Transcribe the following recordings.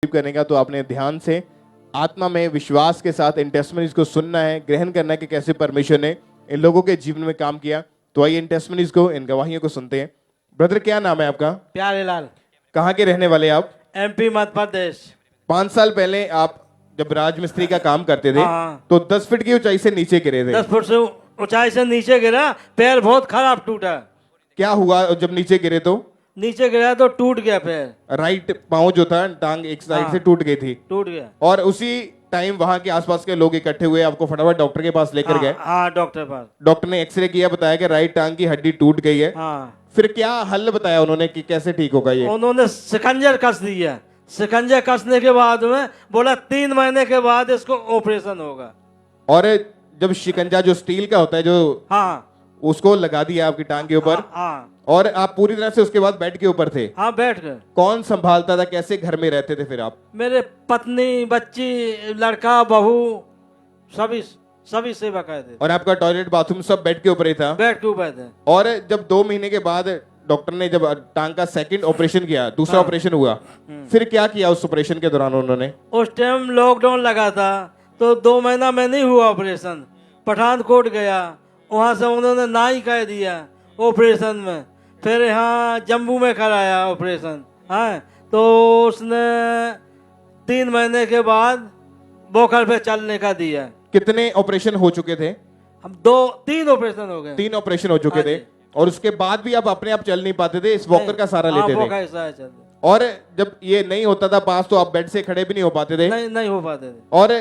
करने का, तो आपने ध्यान से आत्मा में विश्वास के साथ इन टेस्टमनीज को सुनना है, ग्रहण करना है कि कैसे परमेश्वर ने इन लोगों के जीवन में काम किया। तो आइए इन टेस्टमनीज को, इन गवाहियों को सुनते हैं। ब्रदर, क्या नाम है आपका? प्यारेलाल, कहाँ के रहने वाले आप? एमपी मध्य प्रदेश। 5 साल पहले आप जब राजमिस्त्री का काम करते थे हाँ। तो 10 फीट की ऊंचाई से नीचे गिरे थे। 10 फुट से ऊंचाई से नीचे गिरा, पैर बहुत खराब टूटा। क्या हुआ जब नीचे गिरे? तो नीचे गिरा तो टूट गया पैर, राइट पांव जो था, टांग एक साइड से टूट गई थी। टूट गया। और उसी टाइम वहां के आसपास के लोग इकट्ठे हुए, आपको फटाफट डॉक्टर के पास लेकर गए। हाँ, डॉक्टर पास। डॉक्टर ने एक्सरे किया, बताया कि राइट टांग की हड्डी टूट गई है। हाँ, फिर क्या हल बताया उन्होंने कि कैसे ठीक होगा ये? उन्होंने सिकंजर कस दिया। सिकंजर कसने के बाद में बोला 3 महीने के बाद इसको ऑपरेशन होगा। और जब शिकंजा जो स्टील का होता है, जो हाँ, उसको लगा दिया आपकी टांग के ऊपर। हाँ, और आप पूरी तरह से उसके बाद बेड के ऊपर थे? हाँ, बैठ गए। कौन संभालता था, कैसे घर में रहते थे फिर आप? मेरे पत्नी, बच्ची, लड़का, बहू, सभी सेवा करते थे। और आपका टॉयलेट बाथरूम सब बेड के ऊपर ही था? बेड के ऊपर थे। और जब 2 महीने के बाद डॉक्टर ने जब टांग का सेकंड ऑपरेशन किया, दूसरा ऑपरेशन हुआ, फिर क्या किया उस ऑपरेशन के दौरान उन्होंने? उस टाइम लॉकडाउन लगा था तो 2 महीना में नहीं हुआ ऑपरेशन। पठानकोट गया, वहां से उन्होंने ना ही कह दिया ऑपरेशन में। फिर यहाँ जम्मू में कराया ऑपरेशन। हाँ, तो उसने 3 महीने के बाद बोखर पे चलने का दिया। कितने ऑपरेशन हो चुके थे? हम 3 ऑपरेशन हो गए। 3 ऑपरेशन हो चुके थे। और उसके बाद भी आप अपने आप चल नहीं पाते थे, इस वॉकर का सहारा लेते थे। और जब ये नहीं होता था पास, तो आप बेड से खड़े भी नहीं हो पाते थे? नहीं हो पाते थे। और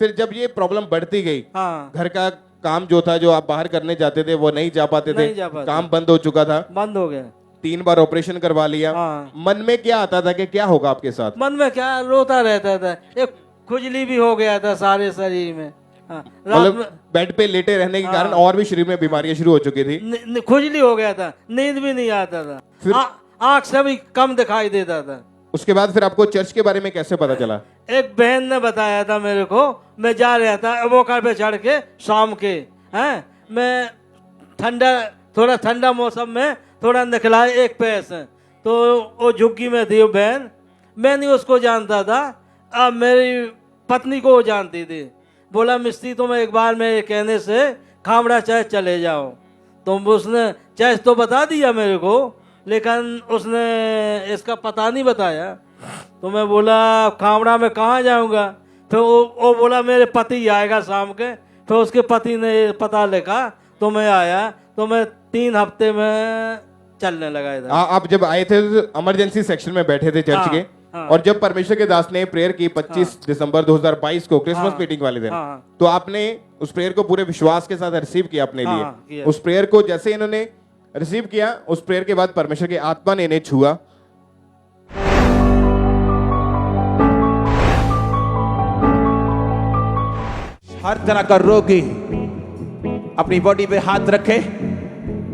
फिर जब ये प्रॉब्लम बढ़ती गई, हाँ, घर का काम जो था, जो आप बाहर करने जाते थे, वो नहीं जा पाते थे, काम बंद हो चुका था, बंद हो गया। 3 बार ऑपरेशन करवा लिया। हाँ। मन में क्या आता था कि क्या होगा आपके साथ? मन में क्या, रोता रहता था। एक खुजली भी हो गया था सारे शरीर में। हाँ, मतलब बेड पे लेटे रहने के कारण और भी शरीर में बीमारियां शुरू हो चुकी थी। खुजली हो गया था, नींद भी नहीं आता था, फिर आंख से भी कम दिखाई देता था। उसके बाद फिर आपको चर्च के बारे में कैसे पता चला? एक बहन ने बताया था मेरे को। मैं जा रहा था वोकर पे चढ़ के शाम के, हैं, मैं थोड़ा ठंडा मौसम में थोड़ा निकला एक पैर से, तो वो झुग्गी में थी वो बहन। मैं नहीं उसको जानता था, अब मेरी पत्नी को वो जानती थी। बोला, मिस्त्री तुम एक बार मेरे कहने से खामड़ा चर्च चले जाओ। तो उसने चर्च तो बता दिया मेरे को, लेकिन उसने इसका पता नहीं बताया। तो मैं बोला, खामड़ा में कहाँ जाऊंगा? फिर वो बोला मेरे पति आएगा शाम के। फिर उसके पति ने पता लिखा तो मैं आया। तो मैं 3 हफ्ते में चलने लगा इधर। आप जब आए थे तो इमरजेंसी सेक्शन में बैठे थे चर्च के। और जब परमेश्वर के दास ने प्रेयर की 25 दिसंबर 2022 को, क्रिसमस मीटिंग वाले दिन, तो आपने उस प्रेयर को पूरे विश्वास के साथ रिसीव किया अपने लिए। उस प्रेयर को जैसे इन्होंने रिसीव किया, उस प्रेयर के बाद परमेश्वर की आत्मा ने इन्हें छुआ। हर तरह का रोगी अपनी बॉडी पे हाथ रखे,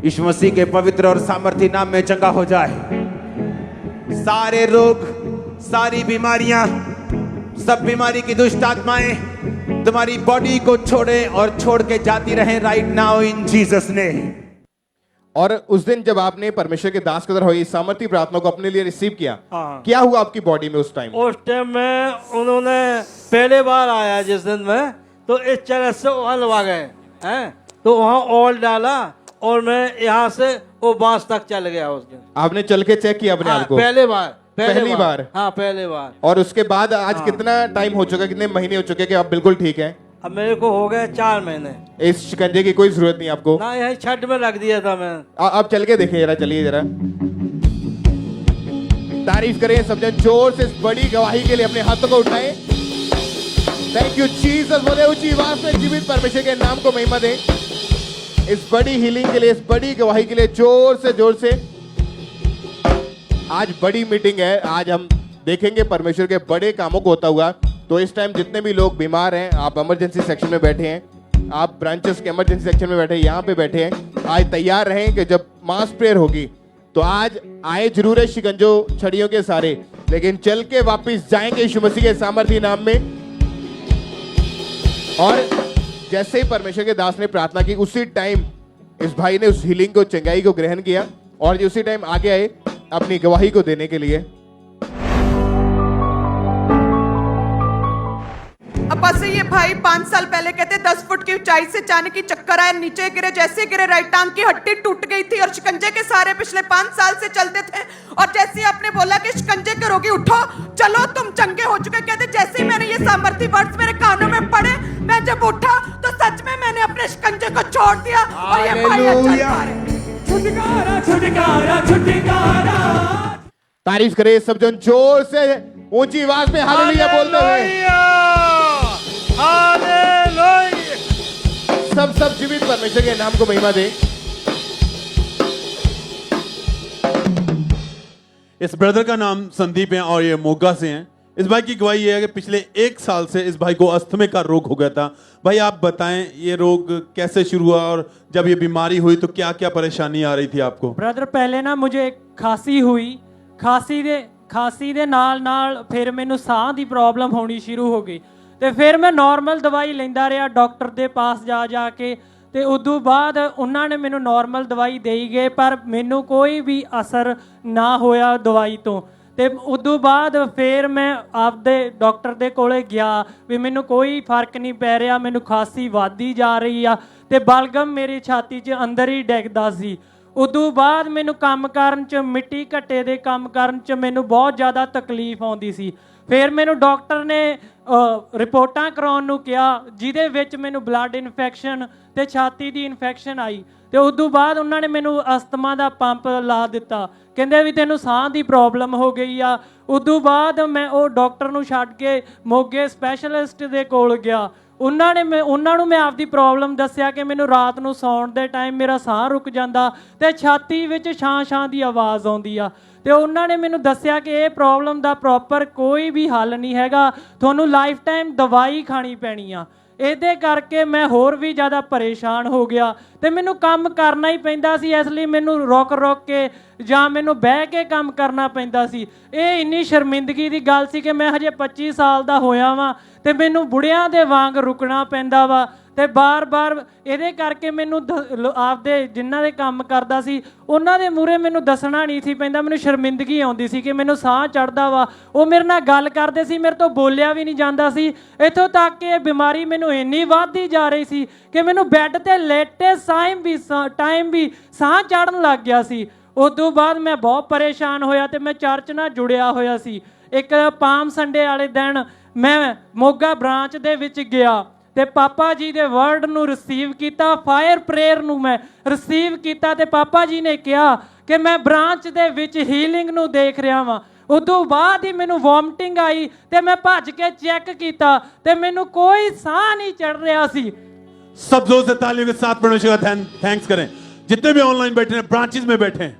यीशु मसीह के पवित्र और सामर्थी नाम में चंगा हो जाए। सारे रोग, सारी बीमारियां, सब बीमारी की दुष्ट आत्माएं तुम्हारी बॉडी को छोड़े और छोड़ के जाती रहे right now in Jesus name. और उस दिन जब आपने परमेश्वर के दास की तरह हुई सामर्थी प्रार्थना को अपने लिए रिसीव किया, क्या हुआ आपकी बॉडी में उस टाइम? उस टाइम में उन्होंने पहले बार आया जिस दिन में, तो इस तरह से हलवा गए हैं, तो वहाँ ऑयल डाला और मैं यहाँ से वो बांस तक चल गया। उस दिन आपने चल के चेक किया अपने आप को? पहली बार। हाँ, पहले बार। और उसके बाद आज कितना टाइम हो चुका, कितने महीने हो चुके कि आप बिल्कुल ठीक हैं? अब मेरे को हो गए 4 महीने। इस शिकंजे की कोई जरूरत नहीं आपको? ना, यही छठ में रख दिया था मैं। आप चल के देखिए जरा, चलिए जरा। तारीफ करें सब जन जोर से इस बड़ी गवाही के लिए, अपने हाथों को उठाएं। Thank you Jesus. बोले ऊंची आवाज में जीवित परमेश्वर के नाम को महिमा दें। इस बड़ी हीलिंग के लिए, इस बड़ी गवाही के लिए जोर से। आज बड़ी मीटिंग है, आज हम देखेंगे परमेश्वर के बड़े कामों को होता हुआ। तो इस टाइम जितने भी लोग बीमार हैं, आप इमरजेंसी सेक्शन में बैठे हैं, आप ब्रांचेस के इमरजेंसी सेक्शन में बैठे हैं, यहाँ पे बैठे हैं, आज तैयार रहें कि जब मास प्रेयर होगी तो आज आए जरूर है शिकंजो छड़ियों के सारे, लेकिन चल के वापिस जाएंगे यीशु मसीह के सामर्थी नाम में। और जैसे ही परमेश्वर के दास ने प्रार्थना की, उसी टाइम इस भाई ने उस हीलिंग को, चंगाई को ग्रहण किया और उसी टाइम आगे आए अपनी गवाही को देने के लिए। से ये भाई 5 साल पहले कहते 10 फुट की ऊंचाई से अचानक ही चक्कर आया, नीचे गिरे, जैसे गिरे राइट टांग की हड्डी टूट गई थी और शिकंजे के सारे पिछले 5 साल से चलते थे। और जैसे ही आपने बोला कि शिकंजे करोगी, उठो चलो तुम चंगे हो चुके, कहते जैसे ही मैंने ये सामर्थ्य वर्ड्स मेरे कानों में पड़े, मैं जब उठा तो सच में मैंने अपने शिकंजे को छोड़ दिया और ये भाई चल पा रहे। छुटकारा छुटकारा छुटकारा। तारीफ करे सब जन जोर से ऊंची आवाज में हालेलुया बोलते हुए। सब जीवित परमेश्वर के नाम को महिमा दे। इस ब्रदर का नाम संदीप है और ये मोगा से हैं। इस भाई की गवाही ये है कि पिछले 1 साल से इस भाई को अस्थमे का रोग हो गया था। भाई आप बताएं ये रोग कैसे शुरू हुआ और जब ये बीमारी हुई तो क्या क्या परेशानी आ रही थी आपको? ब्रदर पहले ना मुझे खांसी हुई, ਖਾਸੀ ਦੇ ਨਾਲ ਫਿਰ ਮੈਨੂੰ ਸਾਹ ਦੀ ਪ੍ਰੋਬਲਮ ਹੋਣੀ ਸ਼ੁਰੂ ਹੋ ਗਈ ਤੇ ਫਿਰ ਮੈਂ ਨਾਰਮਲ ਦਵਾਈ ਲੈਂਦਾ ਰਿਹਾ ਡਾਕਟਰ ਦੇ ਪਾਸ ਜਾ ਕੇ ਤੇ ਉਦੋਂ ਬਾਅਦ ਉਹਨਾਂ ਨੇ ਮੈਨੂੰ ਨਾਰਮਲ ਦਵਾਈ ਦੇਈ ਗਏ ਪਰ ਮੈਨੂੰ ਕੋਈ ਵੀ ਅਸਰ ਨਾ ਹੋਇਆ ਦਵਾਈ ਤੋਂ। ਤੇ ਉਦੋਂ ਬਾਅਦ ਫਿਰ ਮੈਂ ਆਪਦੇ ਡਾਕਟਰ ਦੇ ਕੋਲੇ ਗਿਆ ਵੀ ਮੈਨੂੰ ਕੋਈ ਫਰਕ ਨਹੀਂ ਪੈ ਰਿਹਾ, ਮੈਨੂੰ ਖਾਂਸੀ ਵੱਧਦੀ ਜਾ ਰਹੀ ਆ ਤੇ ਬਲਗਮ ਮੇਰੀ ਛਾਤੀ 'ਚ ਅੰਦਰ ਹੀ ਡਿੱਗਦਾ ਸੀ। ਉਦੋਂ ਬਾਅਦ ਮੈਨੂੰ ਕੰਮ ਕਰਨ 'ਚ ਮਿੱਟੀ ਘੱਟੇ ਦੇ ਕੰਮ ਕਰਨ 'ਚ ਮੈਨੂੰ ਬਹੁਤ ਜ਼ਿਆਦਾ ਤਕਲੀਫ ਆਉਂਦੀ ਸੀ। ਫਿਰ ਮੈਨੂੰ ਡਾਕਟਰ ਨੇ ਰਿਪੋਰਟਾਂ ਕਰਾਉਣ ਨੂੰ ਕਿਹਾ ਜਿਹਦੇ ਵਿੱਚ ਮੈਨੂੰ ਬਲੱਡ ਇਨਫੈਕਸ਼ਨ ਤੇ ਛਾਤੀ ਦੀ ਇਨਫੈਕਸ਼ਨ ਆਈ ਤੇ ਉਦੋਂ ਬਾਅਦ ਉਹਨਾਂ ਨੇ ਮੈਨੂੰ ਅਸਥਮਾ ਦਾ ਪੰਪ ਲਾ ਦਿੱਤਾ, ਕਹਿੰਦੇ ਵੀ ਤੈਨੂੰ ਸਾਹ ਦੀ ਪ੍ਰੋਬਲਮ ਹੋ ਗਈ ਆ। ਉਦੋਂ ਬਾਅਦ ਮੈਂ ਉਹ ਡਾਕਟਰ ਨੂੰ ਛੱਡ ਕੇ ਮੋਗੇ ਸਪੈਸ਼ਲਿਸਟ ਦੇ ਕੋਲ ਗਿਆ। ਉਹਨਾਂ ਨੂੰ ਮੈਂ ਆਪਦੀ ਪ੍ਰੋਬਲਮ ਦੱਸਿਆ ਕਿ ਮੈਨੂੰ ਰਾਤ ਨੂੰ ਸੌਣ ਦੇ ਟਾਈਮ ਮੇਰਾ ਸਾਹ ਰੁਕ ਜਾਂਦਾ ਤੇ ਛਾਤੀ ਵਿੱਚ ਛਾਂ ਦੀ ਆਵਾਜ਼ ਆਉਂਦੀ ਆ ਤੇ ਉਹਨਾਂ ਨੇ ਮੈਨੂੰ ਦੱਸਿਆ ਕਿ ਇਹ ਪ੍ਰੋਬਲਮ ਦਾ ਪ੍ਰੋਪਰ ਕੋਈ ਵੀ ਹੱਲ ਨਹੀਂ ਹੈਗਾ, ਤੁਹਾਨੂੰ ਲਾਈਫ ਟਾਈਮ ਦਵਾਈ ਖਾਣੀ ਪੈਣੀ ਆ। ਇਹਦੇ ਕਰਕੇ ਮੈਂ ਹੋਰ ਵੀ ਜ਼ਿਆਦਾ ਪਰੇਸ਼ਾਨ ਹੋ ਗਿਆ ਤੇ ਮੈਨੂੰ ਕੰਮ ਕਰਨਾ ਹੀ ਪੈਂਦਾ ਸੀ, ਇਸ ਲਈ ਮੈਨੂੰ ਰੁਕ ਕੇ ਜਾਂ ਮੈਨੂੰ ਬਹਿ ਕੇ ਕੰਮ ਕਰਨਾ ਪੈਂਦਾ ਸੀ। ਇਹ ਇੰਨੀ ਸ਼ਰਮਿੰਦਗੀ ਦੀ ਗੱਲ ਸੀ ਕਿ ਮੈਂ ਹਜੇ 25 ਸਾਲ ਦਾ ਹੋਇਆ ਵਾਂ ਤੇ ਮੈਨੂੰ ਬੁੜਿਆਂ ਦੇ ਵਾਂਗ ਰੁਕਣਾ ਪੈਂਦਾ ਵਾ ਤੇ ਬਾਰ-ਬਾਰ ਇਹਦੇ ਕਰਕੇ ਮੈਨੂੰ ਆਪਦੇ ਜਿਨ੍ਹਾਂ ਦੇ ਕੰਮ ਕਰਦਾ ਸੀ ਉਹਨਾਂ ਦੇ ਮੂਹਰੇ ਮੈਨੂੰ ਦੱਸਣਾ ਨਹੀਂ ਸੀ ਪੈਂਦਾ, ਮੈਨੂੰ ਸ਼ਰਮਿੰਦਗੀ ਆਉਂਦੀ ਸੀ ਕਿ ਮੈਨੂੰ ਸਾਹ ਚੜ੍ਹਦਾ ਵਾ। ਉਹ ਮੇਰੇ ਨਾਲ ਗੱਲ ਕਰਦੇ ਸੀ, ਮੇਰੇ ਤੋਂ ਬੋਲਿਆ ਵੀ ਨਹੀਂ ਜਾਂਦਾ ਸੀ, ਇੱਥੋਂ ਤੱਕ ਕਿ ਇਹ ਬਿਮਾਰੀ ਮੈਨੂੰ ਇੰਨੀ ਵੱਧਦੀ ਜਾ ਰਹੀ ਸੀ ਕਿ ਮੈਨੂੰ ਬੈੱਡ ਤੇ ਲੇਟੇ ਟਾਈਮ ਵੀ ਸਾਹ ਚੜ੍ਹਨ ਲੱਗ ਗਿਆ ਸੀ। ਉਦੋਂ ਬਾਅਦ ਮੈਂ ਬਹੁਤ ਪਰੇਸ਼ਾਨ ਹੋਇਆ ਤੇ ਮੈਂ ਚਰਚ ਨਾਲ ਜੁੜਿਆ ਹੋਇਆ ਸੀ। ਇੱਕ ਪਾਮ ਸੰਡੇ ਵਾਲੇ ਦਿਨ ਮੈਂ ਮੋਗਾ ਬ੍ਰਾਂਚ ਦੇ ਵਿੱਚ ਗਿਆ ਤੇ ਪਾਪਾ ਜੀ ਦੇ ਵਰਡ ਨੂੰ ਰਿਸੀਵ ਕੀਤਾ, ਫਾਇਰ ਪ੍ਰੇਅਰ ਨੂੰ ਮੈਂ ਰਿਸੀਵ ਕੀਤਾ ਤੇ ਪਾਪਾ ਜੀ ਨੇ ਕਿਹਾ ਕਿ ਮੈਂ ਬ੍ਰਾਂਚ ਦੇ ਵਿੱਚ ਹੀਲਿੰਗ ਨੂੰ ਦੇਖ ਰਿਹਾ ਵਾਂ। ਉਦੋਂ ਬਾਅਦ ਹੀ ਮੈਨੂੰ ਵੋਮਟਿੰਗ ਆਈ ਤੇ ਮੈਂ ਭੱਜ ਕੇ ਚੈੱਕ ਕੀਤਾ ਤੇ ਮੈਨੂੰ ਕੋਈ ਸਾਹ ਨਹੀਂ ਚੜ ਰਿਹਾ ਸੀ। सब जोर से तालियों के साथ परमेश्वर का थैंक्स करें। जितने भी ऑनलाइन बैठे हैं, ब्रांचेस में बैठे हैं,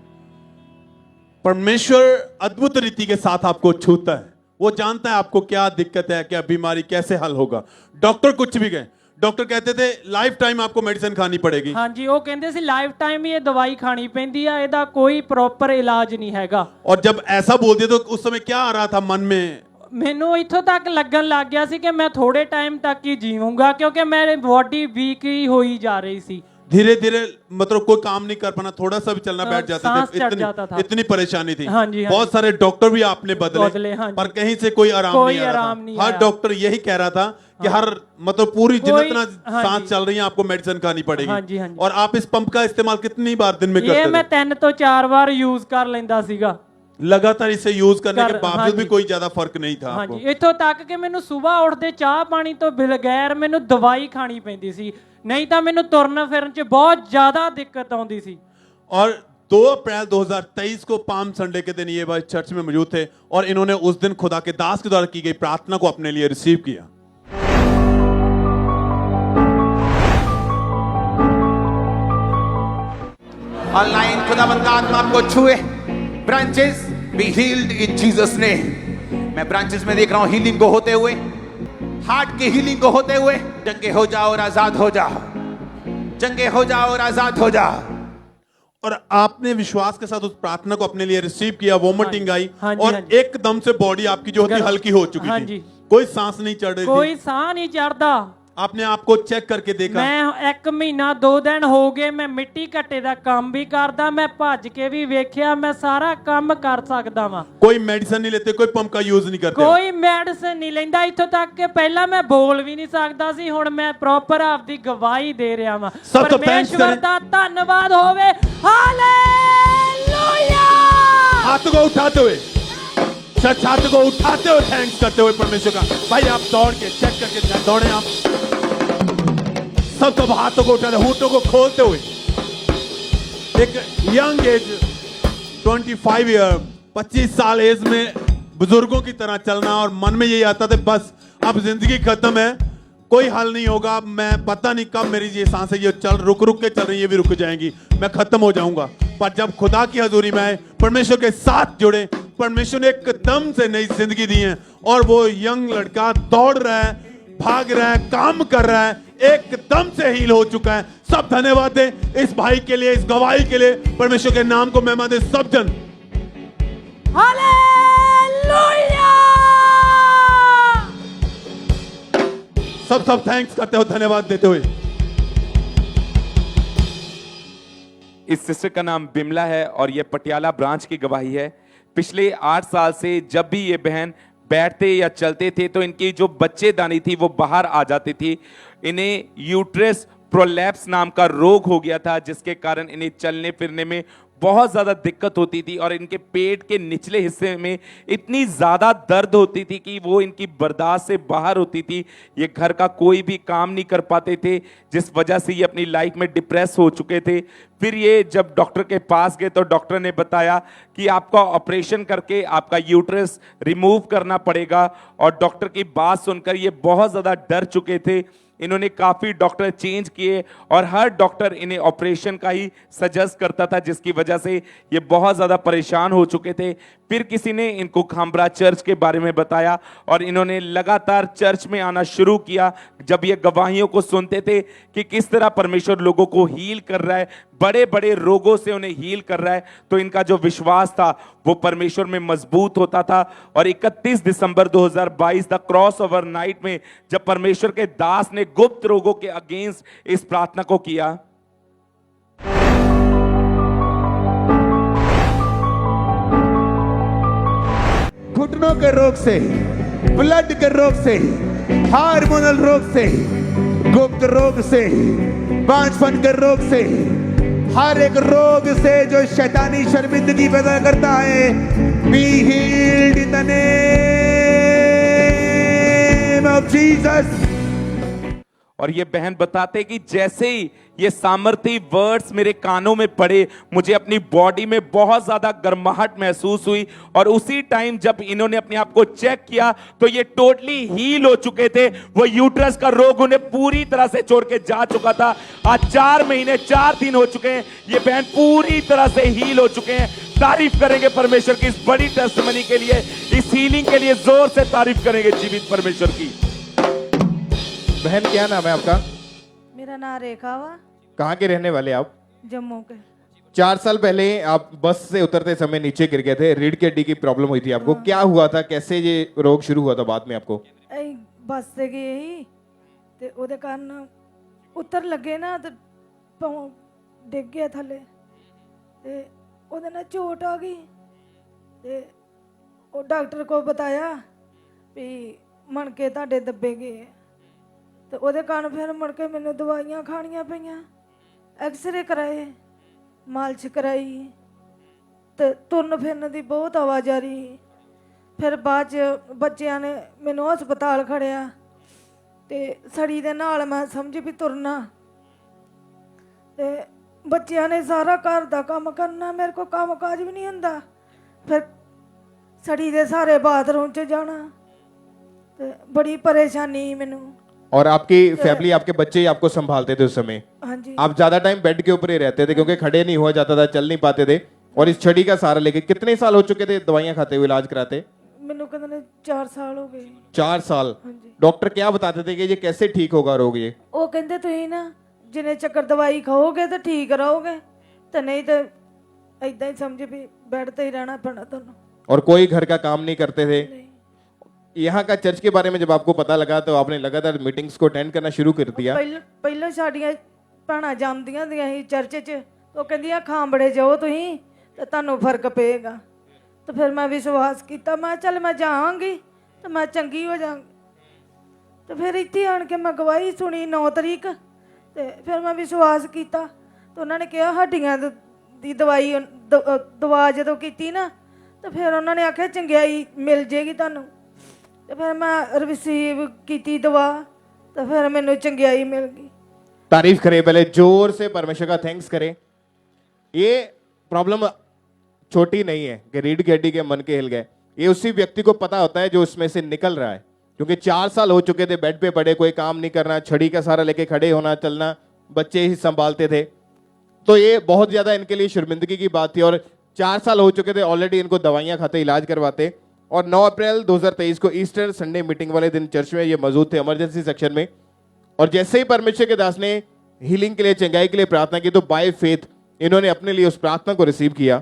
परमेश्वर अद्भुत रीति के साथ आपको छूता है। वो जानता है आपको क्या दिक्कत है, क्या बीमारी कैसे हल होगा। डॉक्टर कुछ भी गए, डॉक्टर कहते थे लाइफ टाइम आपको मेडिसिन खानी पड़ेगी। हाँ जी, वो कहते सी लाइफ टाइम ही ये दवाई खानी पैंदी है, ਇਹਦਾ कोई प्रॉपर इलाज नहीं हैगा। और जब ऐसा बोल दिया तो उस समय क्या आ रहा था मन में? ਮੈਨੂੰ ਇੱਥੋਂ ਤੱਕ ਲੱਗਣ ਲੱਗ ਗਿਆ ਸੀ ਕਿ ਮੈਂ ਥੋੜੇ ਟਾਈਮ ਤੱਕ ਹੀ ਜੀਵਾਂਗਾ ਕਿਉਂਕਿ ਮੇਰੀ ਬੋਡੀ ਵੀਕ ਹੀ ਹੋਈ ਜਾ ਰਹੀ ਸੀ। धीरे धीरे मतलब कोई काम नहीं कर पाना, थोड़ा सा भी चलना बैठ जाते थे, इतनी परेशानी थी। हाँ जी, बहुत सारे डॉक्टर भी आपने बदले हाँ पर कहीं से कोई आराम नहीं। हर डॉक्टर यही कह रहा था कि हर मतलब पूरी जितना सांस चल रही है आपको मेडिसिन खानी पड़ेगी। और आप इस पंप का इस्तेमाल कितनी बार दिन में करते थे? ये मैं 3 ਤੋਂ 4 ਵਾਰ यूज कर ਲੈਂਦਾ ਸੀਗਾ। लगातार इसे यूज करने के बावजूद भी कोई ज्यादा फर्क नहीं था आपको? ਇੱਥੋਂ ਤੱਕ ਕਿ ਮੈਨੂੰ ਸਵੇਰ ਉੱਠਦੇ ਚਾਹ ਪਾਣੀ ਤੋਂ ਬਗੈਰ ਮੈਨੂੰ ਦਵਾਈ ਖਾਣੀ ਪੈਂਦੀ ਸੀ, ਨਹੀਂ ਤਾਂ ਮੈਨੂੰ ਤੁਰਨ ਫਿਰਨ 'ਚ ਬਹੁਤ ਜ਼ਿਆਦਾ ਦਿੱਕਤ ਆਉਂਦੀ ਸੀ। और 2 अप्रैल 2023 को पाम संडे के दिन ये भाई चर्च में मौजूद थे और इन्होंने उस दिन खुदा के दास के द्वारा की गई प्रार्थना को अपने लिए रिसीव किया। ऑनलाइन खुदावंद का आत्मा आपको छुए, branches B healed in Jesus name. मैं ब्रांचेस में देख रहा हूं हीलिंग को होते हुए, हार्ट की हीलिंग को होते हुए। चंगे हो जाओ और आजाद हो जाओ, चंगे हो जाओ और आजाद हो जाओ। और आपने विश्वास के साथ उस प्रार्थना को अपने लिए रिसीव किया, वोमिटिंग आई और एकदम से बॉडी आपकी जो होती हल्की हो चुकी थी, कोई सांस नहीं चढ़ रही, कोई सांस नहीं चढ़ता। आपने आपको चेक करके देखा? मैं 1 ਮਹੀਨਾ 2 ਦਿਨ ਹੋ ਗਏ ਮੈਂ ਮਿੱਟੀ ਘੱਟੇ ਦਾ ਕੰਮ ਵੀ ਕਰਦਾ ਮੈਂ ਭੱਜ ਕੇ ਵੀ ਵੇਖਿਆ ਮੈਂ ਸਾਰਾ ਕੰਮ ਕਰ ਸਕਦਾ ਵਾਂ कोई मेडिसिन नहीं लेते, कोई पंप का यूज नहीं करते? ਕੋਈ ਮੈਡੀਸਿਨ ਨਹੀਂ ਲੈਂਦਾ ਇੱਥੋਂ ਤੱਕ ਕਿ ਪਹਿਲਾਂ ਮੈਂ ਬੋਲ ਵੀ ਨਹੀਂ ਸਕਦਾ ਸੀ ਹੁਣ ਮੈਂ ਪ੍ਰੋਪਰ ਆਪਦੀ ਗਵਾਹੀ ਦੇ ਰਿਹਾ ਵਾਂ ਸਭ ਤੋਂ thanks ਪਰਮੇਸ਼ਵਰ ਕरें। ਦਾ ਧੰਨਵਾਦ ਹੋਵੇ ਹਾਲੇਲੂਇਆ हाथ को उठाते हुए, छात्र को उठाते हुए थैंक्स करते हुए परमेश्वर का। भाई आप दौड़ के चेक करके दौड़े आप सब। तो हाथों को उठाते, होठों को खोलते हुए, एक यंग एज 25 ईयर 25 साल एज में बुजुर्गों की तरह चलना, और मन में यही आता था बस अब जिंदगी खत्म है, कोई हल नहीं होगा, मैं पता नहीं कब मेरी ये सांसें ये रुक के चल रही, ये भी रुक जाएंगी, मैं खत्म हो जाऊंगा। पर जब खुदा की हजूरी में आए, परमेश्वर के साथ जुड़े, परमेश्वर ने एकदम से नई जिंदगी दी है, और वो यंग लड़का दौड़ रहा है, भाग रहा है, काम कर रहा है, एकदम से हील हो चुका है। सब धन्यवाद दें इस भाई के लिए, इस गवाही के लिए, परमेश्वर के नाम को महिमा दे सब जन। हालेलुया सब थैंक्स करते हो, धन्यवाद देते हुए। इस सिस्टर का नाम बिमला है और ये पटियाला ब्रांच की गवाही है। पिछले 8 साल से जब भी ये बहन बैठते या चलते थे तो इनकी जो बच्चेदानी थी वो बाहर आ जाती थी। इन्हें यूट्रस प्रोलैप्स नाम का रोग हो गया था, जिसके कारण इन्हें चलने फिरने में बहुत ज़्यादा दिक्कत होती थी और इनके पेट के निचले हिस्से में इतनी ज़्यादा दर्द होती थी कि वो इनकी बर्दाश्त से बाहर होती थी। ये घर का कोई भी काम नहीं कर पाते थे, जिस वजह से ये अपनी लाइफ में डिप्रेस हो चुके थे। फिर ये जब डॉक्टर के पास गए तो डॉक्टर ने बताया कि आपका ऑपरेशन करके आपका यूट्रस रिमूव करना पड़ेगा, और डॉक्टर की बात सुनकर ये बहुत ज़्यादा डर चुके थे। इन्होंने काफ़ी डॉक्टर चेंज किए और हर डॉक्टर इन्हें ऑपरेशन का ही सजेस्ट करता था, जिसकी वजह से ये बहुत ज़्यादा परेशान हो चुके थे। फिर किसी ने इनको खामरा चर्च के बारे में बताया और इन्होंने लगातार चर्च में आना शुरू किया। जब ये गवाहियों को सुनते थे कि किस तरह परमेश्वर लोगों को हील कर रहा है, बड़े बड़े रोगों से उन्हें हील कर रहा है, तो इनका जो विश्वास था वो परमेश्वर में मजबूत होता था। और 31 दिसंबर 2022 द क्रॉस ओवर नाइट में जब परमेश्वर के दास ने गुप्त रोगों के अगेंस्ट इस प्रार्थना को किया, घुटनों के रोग से, ब्लड के रोग से, हार्मोनल रोग से, गुप्त रोग से, बांझपन के रोग से, हर एक रोग से जो शैतानी शर्मिंदगी पैदा करता है, B healed in the name of Jesus. और ये बहन बताते कि जैसे ही ये सामर्थी वर्ड्स मेरे कानों में पड़े, मुझे अपनी बॉडी में बहुत ज्यादा गर्माहट महसूस हुई। और उसी टाइम जब इन्होंने अपने आप को चेक किया तो ये टोटली हील हो चुके थे। वो यूट्रस का रोग उन्हें पूरी तरह से छोड़ के जा चुका था। आज 4 महीने 4 दिन हो चुके हैं, ये बहन पूरी तरह से हील हो चुके हैं। तारीफ करेंगे परमेश्वर की इस बड़ी टेस्टिमनी के लिए, इस हीलिंग के लिए जोर से तारीफ करेंगे जीवित परमेश्वर की। बहन क्या नाम है आपका? मेरा नाम रेखा वा, कहाँ के रहने वाले आप? जम्मू के। 4 साल पहले आप बस से उतरते समय नीचे गिर गए थे, रीढ़ की हड्डी की प्रॉब्लम हुई थी आपको। क्या हुआ था, कैसे ये रोग शुरू हुआ था बाद में आपको? ਅਸੀਂ ਬੱਸ ਤੇ ਗਏ ਸੀ ਤੇ ਉਹਦੇ ਕਾਰਨ ਉੱਤਰ ਲੱਗੇ ਨਾ ਤੇ ਪਾਉ ਡਿੱਗ ਗਿਆ ਥੱਲੇ ਤੇ ਉਹਦੇ ਨਾਲ ਚੋਟ ਆ ਗਈ ਤੇ ਉਹ ਡਾਕਟਰ ਕੋ ਬਤਾਇਆ ਵੀ ਮਣਕੇ ਤੁਹਾਡੇ ਦੱਬੇ ਗਏ ਤੇ ਉਹਦੇ ਕਾਰਨ ਫਿਰ ਮੁੜ ਕੇ ਮੈਨੂੰ ਦਵਾਈਆਂ ਖਾਣੀਆਂ ਪਈਆਂ, ਐਕਸਰੇ ਕਰਾਏ, ਮਾਲਸ਼ ਕਰਾਈ ਤੇ ਤੁਰਨ ਫਿਰਨ ਦੀ ਬਹੁਤ ਆਵਾਜ਼ਾਰੀ। ਫਿਰ ਬਾਅਦ 'ਚ ਬੱਚਿਆਂ ਨੇ ਮੈਨੂੰ ਹਸਪਤਾਲ ਖੜਿਆ ਤੇ ਸੜੀ ਦੇ ਨਾਲ ਮੈਂ ਸਮਝ ਵੀ ਤੁਰਨਾ ਤੇ ਬੱਚਿਆਂ ਨੇ ਸਾਰਾ ਘਰ ਦਾ ਕੰਮ ਕਰਨਾ, ਮੇਰੇ ਕੋਲ ਕੰਮ ਕਾਜ ਵੀ ਨਹੀਂ ਹੁੰਦਾ। ਫਿਰ ਸੜੀ ਦੇ ਸਾਰੇ ਬਾਥਰੂਮ 'ਚ ਜਾਣਾ ਤੇ ਬੜੀ ਪਰੇਸ਼ਾਨੀ ਮੈਨੂੰ। और आपकी फैमिली, आपके बच्चे ही आपको संभालते थे उस समय? हाँ जी। आप ज्यादा टाइम बेड के ऊपर ही रहते थे क्योंकि खड़े नहीं हुआ जाता था, चल नहीं पाते थे, और इस छड़ी का सहारा लेके कितने साल हो चुके थे दवाइयां खाते हुए, इलाज कराते? ਮੈਨੂੰ ਕਹਿੰਦੇ ਨੇ 4 ਸਾਲ ਹੋ ਗਏ। 4 साल। ਹਾਂਜੀ। डॉक्टर क्या बताते थे कि ये कैसे ठीक होगा रोग ये? ਉਹ ਕਹਿੰਦੇ ਤੁਸੀਂ ਨਾ ਜਿੰਨੇ ਚੱਕਰ ਦਵਾਈ ਖਾਓਗੇ ਤਾਂ ਠੀਕ ਰਹੋਗੇ ਤੇ ਨਹੀਂ ਤਾਂ ਇਦਾਂ ਹੀ ਸਮਝ ਵੀ ਬੈੱਡ ਤੇ ਹੀ ਰਹਿਣਾ ਪੈਣਾ ਤੁਹਾਨੂੰ। और कोई घर का काम नहीं करते थे? यहाँ का चर्च के बारे में जब आपको पता लगा तो आपने लगातार मीटिंग्स को अटेंड करना शुरू कर दिया। ਪਹਿਲਾਂ ਸਾਡੀਆਂ ਭੈਣਾਂ ਜੰਮਦੀਆਂ ਹੁੰਦੀਆਂ ਸੀ ਚਰਚ 'ਚ, ਉਹ ਕਹਿੰਦੀਆਂ ਖਾਂਬੜੇ ਜਾਓ ਤੁਸੀਂ ਤੇ ਤੁਹਾਨੂੰ ਫਰਕ ਪਏਗਾ। ਤੇ ਫਿਰ ਮੈਂ ਵਿਸ਼ਵਾਸ ਕੀਤਾ, ਮੈਂ ਕਿਹਾ ਚੱਲ ਮੈਂ ਜਾਵਾਂਗੀ ਤੇ ਮੈਂ ਚੰਗੀ ਹੋ ਜਾਵਾਂਗੀ। ਤੇ ਫਿਰ ਇੱਥੇ ਆਣ ਕੇ ਮੈਂ ਗਵਾਹੀ ਸੁਣੀ 9 ਤਰੀਕ, ਤੇ ਫਿਰ ਮੈਂ ਵਿਸ਼ਵਾਸ ਕੀਤਾ ਤੇ ਉਹਨਾਂ ਨੇ ਕਿਹਾ ਹੱਡੀਆਂ ਦੀ ਦਵਾ ਜਦੋਂ ਕੀਤੀ ਨਾ ਤੇ ਫਿਰ ਉਹਨਾਂ ਨੇ ਆਖਿਆ ਚੰਗਿਆਈ ਮਿਲ ਜੇਗੀ ਤੁਹਾਨੂੰ। ਤੇ ਫਿਰ ਮੈਂ ਰਿਸੀਵ ਕੀਤੀ ਦਵਾ तो फिर मैंने चंगियाई मिल गई। तारीफ करें, पहले जोर से परमेश्वर का थैंक्स करें। ये प्रॉब्लम छोटी नहीं है कि रीढ़ की हड्डी के मन के हिल गए, ये उसी व्यक्ति को पता होता है जो उसमें से निकल रहा है, क्योंकि 4 साल हो चुके थे बेड पे पड़े, कोई काम नहीं करना, छड़ी का सहारा लेके खड़े होना, चलना बच्चे ही संभालते थे। तो ये बहुत ज्यादा इनके लिए शर्मिंदगी की बात थी और 4 साल हो चुके थे ऑलरेडी, इनको दवाइयां खाते इलाज करवाते। और 9 अप्रैल 2023 को ईस्टर संडे मीटिंग वाले दिन चर्च में ये मौजूद थे इमरजेंसी सेक्शन में, और जैसे ही परमेश्वर के दास ने हीलिंग के लिए, चंगाई के लिए प्रार्थना की तो बाय फेथ इन्होंने अपने लिए उस प्रार्थना को रिसीव किया।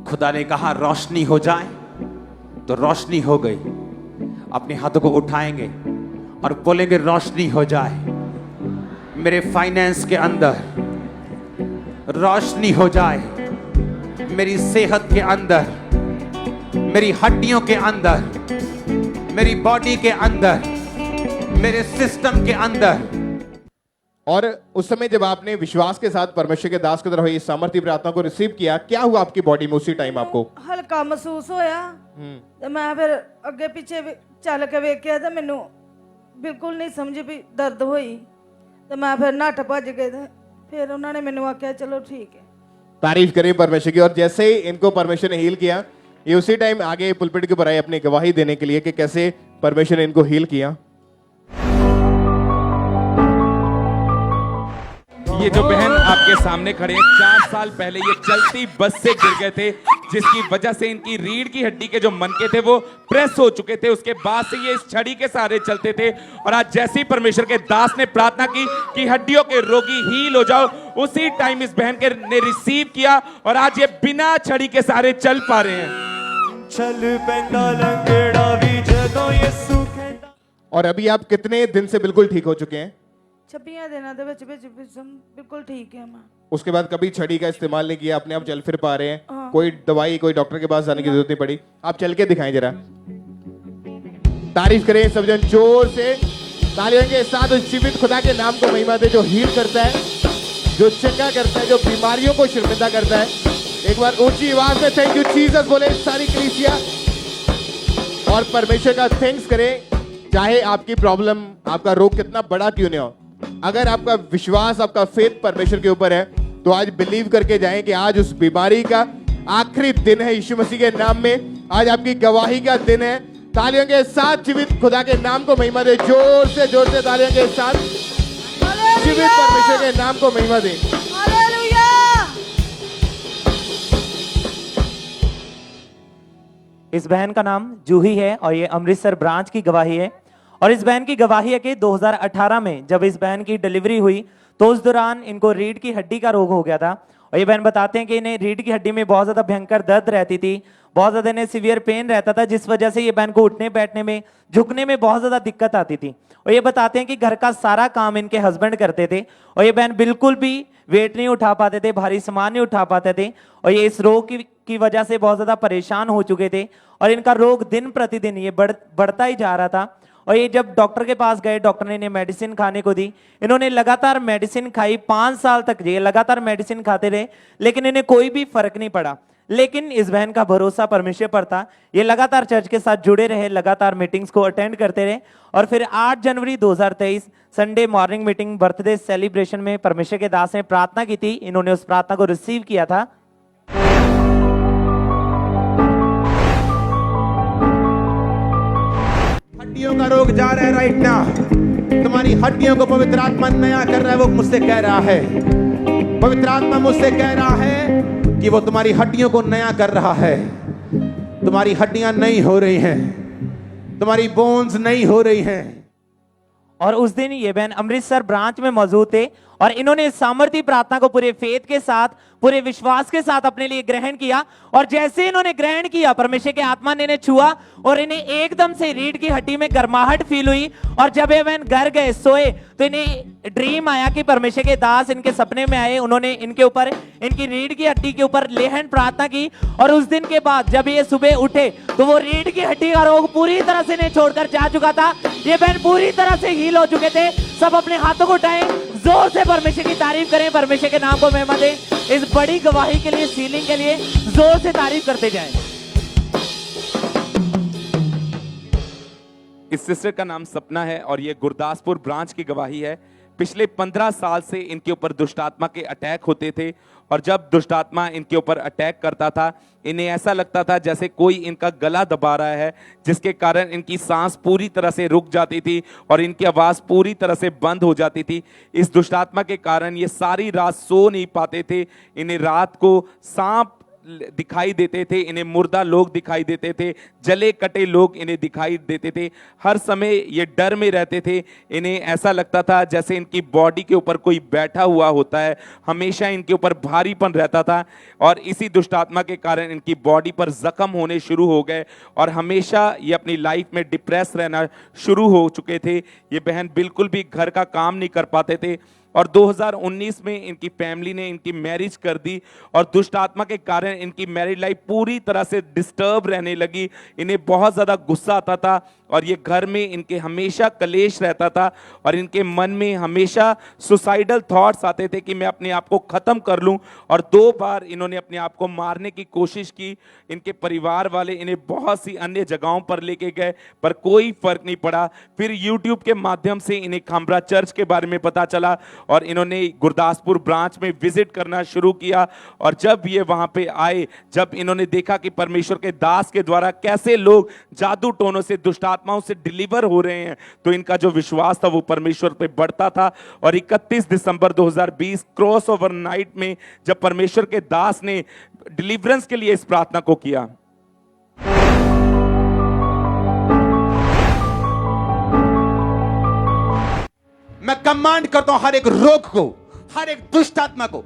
खुदा ने कहा रोशनी हो जाए तो रोशनी हो गई। अपने हाथों को उठाएंगे और बोलेंगे रोशनी हो जाए। मेरे फाइनेंस के अंदर रोशनी हो जाए, मेरी सेहत के अंदर, मेरी हड्डियों के अंदर, मेरी बॉडी के अंदर, मेरे सिस्टम के अंदर। और उस समय जब आपने विश्वास के साथ परमेश्वर के दास की तरफ इस सामर्थ्य प्रार्थना को रिसीव किया, क्या हुआ आपकी बॉडी में उसी टाइम आपको? हल्का महसूस होया ते मैं फिर अगे पीछे चल के वेख्या ते मैनू बिल्कुल नहीं समझ भी दर्द होई ते मैं फिर नट भज गए ते फिर उन्होंने मैनू आख्या चलो ठीक है। तारीफ करें परमेश्वर की। और जैसे ही इनको परमेश्वर ने हील किया, ये उसी टाइम आगे पुलपिट के ऊपर आए अपनी गवाही देने के लिए कि कैसे परमेश्वर ने इनको हील किया। ये जो बहन आपके सामने खड़े हैं, 4 साल पहले ये चलती बस से गिर गए थे, जिसकी वजह से इनकी रीढ़ की हड्डी के जो मनके थे वो प्रेस हो चुके थे। उसके बाद से ये इस छड़ी के सहारे चलते थे, और आज जैसे ही परमेश्वर के दास ने प्रार्थना की कि हड्डियों के रोगी हील हो जाओ, उसी टाइम इस बहन के ने रिसीव किया और आज ये बिना छड़ी के सहारे चल पा रहे हैं। चल पैंदा लंगड़ा भी जदों यीशु कहंदा। और अभी आप कितने दिन से बिल्कुल ठीक हो चुके हैं? 26 दिनों ਦੇ ਵਿੱਚ बिल्कुल ठीक है मैं। उसके बाद कभी छड़ी का इस्तेमाल नहीं किया, अपने आप चल फिर पा रहे हैं, कोई दवाई, कोई डॉक्टर के पास जाने की जरूरत नहीं पड़ी। आप चल के दिखाएं जरा। तारीफ करें सब जन जोर से, तालियों के साथ उस जीवित खुदा के नाम को महिमा दे, जो हील करता है, जो चंगा करता है, जो बीमारियों को शर्मिंदा करता है। एक बार ऊंची आवाज में थैंक यू जीसस बोले सारी कलीसिया, और परमेश्वर का थैंक्स करें। चाहे आपकी प्रॉब्लम, आपका रोग कितना बड़ा क्यों नहीं हो, अगर आपका विश्वास, आपका फेथ परमेश्वर के ऊपर है तो आज बिलीव करके जाएं कि आज उस बीमारी का आखिरी दिन है यीशु मसीह के नाम में। आज आपकी गवाही का दिन है। तालियों के साथ जीवित खुदा के नाम को महिमा दे, जोर से तालियों के साथ जीवित परमेश्वर के नाम को महिमा दे। इस बहन का नाम जूही है और ये अमृतसर ब्रांच की गवाही है। और इस बहन की गवाही है कि 2018 में जब इस बहन की डिलीवरी हुई तो उस दौरान इनको रीढ़ की हड्डी का रोग हो गया था। और ये बहन बताते हैं कि इन्हें रीढ़ की हड्डी में बहुत ज़्यादा भयंकर दर्द रहती थी, बहुत ज़्यादा इन्हें सीवियर पेन रहता था, जिस वजह से ये बहन को उठने बैठने में, झुकने में बहुत ज़्यादा दिक्कत आती थी। और ये बताते हैं कि घर का सारा काम इनके हस्बैंड करते थे और ये बहन बिल्कुल भी वेट नहीं उठा पाते थे, भारी सामान नहीं उठा पाते थे, और ये इस रोग की वजह से बहुत ज़्यादा परेशान हो चुके थे और इनका रोग दिन प्रतिदिन ये बढ़ता ही जा रहा था। और ये जब डॉक्टर के पास गए, डॉक्टर ने इन्हें मेडिसिन खाने को दी। इन्होंने लगातार मेडिसिन खाई, 5 साल तक ये लगातार मेडिसिन खाते रहे, लेकिन इन्हें कोई भी फर्क नहीं पड़ा। लेकिन इस बहन का भरोसा परमेश्वर पर था। ये लगातार चर्च के साथ जुड़े रहे, लगातार मीटिंग्स को अटेंड करते रहे, और फिर 8 जनवरी 2023 Sunday morning meeting birthday celebration में परमेश्वर के दास ने प्रार्थना की थी। इन्होंने उस प्रार्थना को रिसीव किया था। हड्डियों का रोग जा रहा है राइट नाउ। तुम्हारी हड्डियों को पवित्र आत्मा नया कर रहा है। वो मुझसे कह रहा है, पवित्र आत्मा मुझसे कह रहा है कि वो तुम्हारी हड्डियों को नया कर रहा है। तुम्हारी हड्डियां नई हो रही हैं, तुम्हारी बोन्स नई हो रही हैं। और उस दिन ये बहन अमृतसर ब्रांच में मौजूद थे और इन्होंने सामर्थी प्रार्थना को पूरे फेथ के साथ पूरे विश्वास के साथ अपने लिए ग्रहण किया। और जैसे इन्होंने ग्रहण किया, परमेश्वर के आत्मा ने इन्हें छुआ और इन्हें एकदम से रीढ़ की हड्डी में गर्माहट फील हुई। और जब ये बहन घर गए, सोए, तो इन्हें ड्रीम आया कि परमेश्वर के दास इनके सपने में आए, उन्होंने इनके ऊपर, इनकी रीढ़ की हड्डी के ऊपर लेहन प्रार्थना की। और उस दिन के बाद जब ये सुबह उठे तो वो रीढ़ की हड्डी का रोग पूरी तरह से इन्हें छोड़कर जा चुका था। ये बहन पूरी तरह से हील हो चुके थे। सब अपने हाथों को उठाएं, जोर से परमेश्वर की तारीफ करें, परमेश्वर के नाम को महिमा दें। इस बड़ी गवाही के लिए, सीलिंग के लिए जोर से तारीफ करते जाएं। इस सिस्टर का नाम सपना है और ये गुरदासपुर ब्रांच की गवाही है। पिछले 15 साल से इनके ऊपर दुष्टात्मा के अटैक होते थे और जब दुष्टात्मा इनके ऊपर अटैक करता था, इन्हें ऐसा लगता था जैसे कोई इनका गला दबा रहा है, जिसके कारण इनकी सांस पूरी तरह से रुक जाती थी और इनकी आवाज़ पूरी तरह से बंद हो जाती थी। इस दुष्टात्मा के कारण ये सारी रात सो नहीं पाते थे। इन्हें रात को सांप दिखाई देते थे, इन्हें मुर्दा लोग दिखाई देते थे, जले कटे लोग इन्हें दिखाई देते थे। हर समय ये डर में रहते थे। इन्हें ऐसा लगता था जैसे इनकी बॉडी के ऊपर कोई बैठा हुआ होता है, हमेशा इनके ऊपर भारीपन रहता था। और इसी दुष्टात्मा के कारण इनकी बॉडी पर जख्म होने शुरू हो गए और हमेशा ये अपनी लाइफ में डिप्रेस रहना शुरू हो चुके थे। ये बहन बिल्कुल भी घर का काम नहीं कर पाते थे और 2019 में इनकी फैमिली ने इनकी मैरिज कर दी और दुष्ट आत्मा के कारण इनकी मैरिड लाइफ पूरी तरह से डिस्टर्ब रहने लगी। इन्हें बहुत ज़्यादा गुस्सा आता था और ये घर में इनके हमेशा कलेश रहता था और इनके मन में हमेशा सुसाइडल थॉट्स आते थे कि मैं अपने आप को ख़त्म कर लूं। और 2 बार इन्होंने अपने आप को मारने की कोशिश की। इनके परिवार वाले इन्हें बहुत सी अन्य जगहों पर लेके गए पर कोई फ़र्क नहीं पड़ा। फिर यूट्यूब के माध्यम से इन्हें खामरा चर्च के बारे में पता चला और इन्होंने गुरदासपुर ब्रांच में विजिट करना शुरू किया। और जब ये वहाँ पे आए, जब इन्होंने देखा कि परमेश्वर के दास के द्वारा कैसे लोग जादू टोनों से दुष्ट आत्माओं से डिलीवर हो रहे हैं, तो इनका जो विश्वास था वो परमेश्वर पे बढ़ता था। और 31 दिसंबर 2020 क्रॉस ओवर नाइट में जब परमेश्वर के दास ने डिलीवरेंस के लिए इस प्रार्थना को किया, मैं कमांड करता हूं हर एक रोग को, हर एक दुष्ट आत्मा को,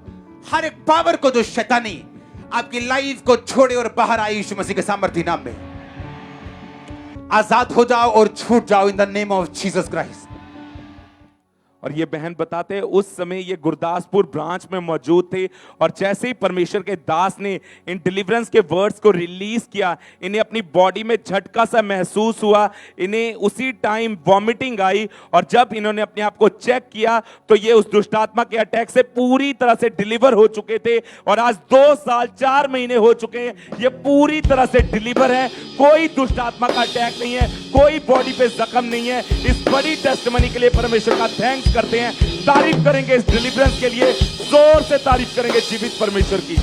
हर एक पावर को जो शैतानी आपकी लाइफ को छोड़े और बाहर आए यीशु मसीह के सामर्थ्य नाम में आजाद हो जाओ और छूट जाओ in the name of Jesus Christ. और ये बहन बताते हैं उस समय ये गुरदासपुर ब्रांच में मौजूद थे और जैसे ही परमेश्वर के दास ने इन डिलीवरेंस के वर्ड्स को रिलीज किया, इन्हें अपनी बॉडी में झटका सा महसूस हुआ। इन्हें उसी टाइम वॉमिटिंग आई और जब इन्होंने अपने आप को चेक किया तो ये उस दुष्टात्मा के अटैक से पूरी तरह से डिलीवर हो चुके थे। और आज 2 साल 4 महीने हो चुके हैं, ये पूरी तरह से डिलीवर है। कोई दुष्टात्मा का अटैक नहीं है, कोई बॉडी पे जख्म नहीं है। इस बड़ी टेस्टिमनी के लिए परमेश्वर का थैंक्स करते हैं, तारीफ करेंगे इस डिलीवरेंस के लिए, जोर से तारीफ करेंगे जीवित परमेश्वर की।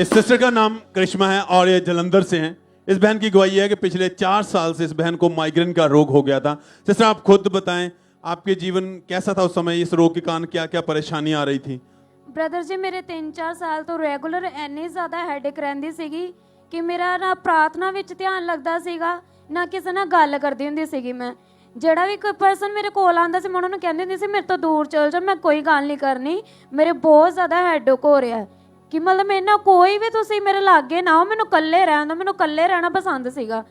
इस सिस्टर का नाम करिश्मा है और ये जलंधर से हैं। इस बहन की गवाही है कि पिछले 4 साल से इस बहन को माइग्रेन का रोग हो गया था। सिस्टर आप खुद बताएं आपके जीवन कैसा था उस समय, इस रोग के कारण क्या क्या परेशानी आ रही थी? ਬ੍ਰਦਰ ਜੀ ਮੇਰੇ 3-4 ਸਾਲ ਤੋਂ ਰੈਗੂਲਰ ਇੰਨੀ ਜ਼ਿਆਦਾ ਹੈਡੇਕ ਰਹਿੰਦੀ ਸੀਗੀ ਕਿ ਮੇਰਾ ਨਾ ਪ੍ਰਾਰਥਨਾ ਵਿੱਚ ਧਿਆਨ ਲੱਗਦਾ ਸੀਗਾ, ਨਾ ਕਿਸੇ ਨਾਲ ਗੱਲ ਕਰਦੀ ਹੁੰਦੀ ਸੀਗੀ। ਮੈਂ ਜਿਹੜਾ ਵੀ ਕੋਈ ਪਰਸਨ ਮੇਰੇ ਕੋਲ ਆਉਂਦਾ ਸੀ ਮੈਂ ਉਹਨਾਂ ਨੂੰ ਕਹਿੰਦੀ ਹੁੰਦੀ ਸੀ ਮੇਰੇ ਤੋਂ ਦੂਰ ਚਲ ਜਾ, ਮੈਂ ਕੋਈ ਗੱਲ ਨਹੀਂ ਕਰਨੀ, ਮੇਰੇ ਬਹੁਤ ਜ਼ਿਆਦਾ ਹੈਡੇਕ ਹੋ ਰਿਹਾ ਕਿ ਮਤਲਬ ਮੇਰੇ ਨਾਲ ਕੋਈ ਵੀ ਤੁਸੀਂ ਮੇਰੇ ਲਾਗੇ ਨਾ ਹੋ, ਮੈਨੂੰ ਇਕੱਲੇ ਰਹਿਣ ਦਿਓ। ਮੈਨੂੰ ਇਕੱਲੇ ਰਹਿਣਾ ਪਸੰਦ ਸੀਗਾ।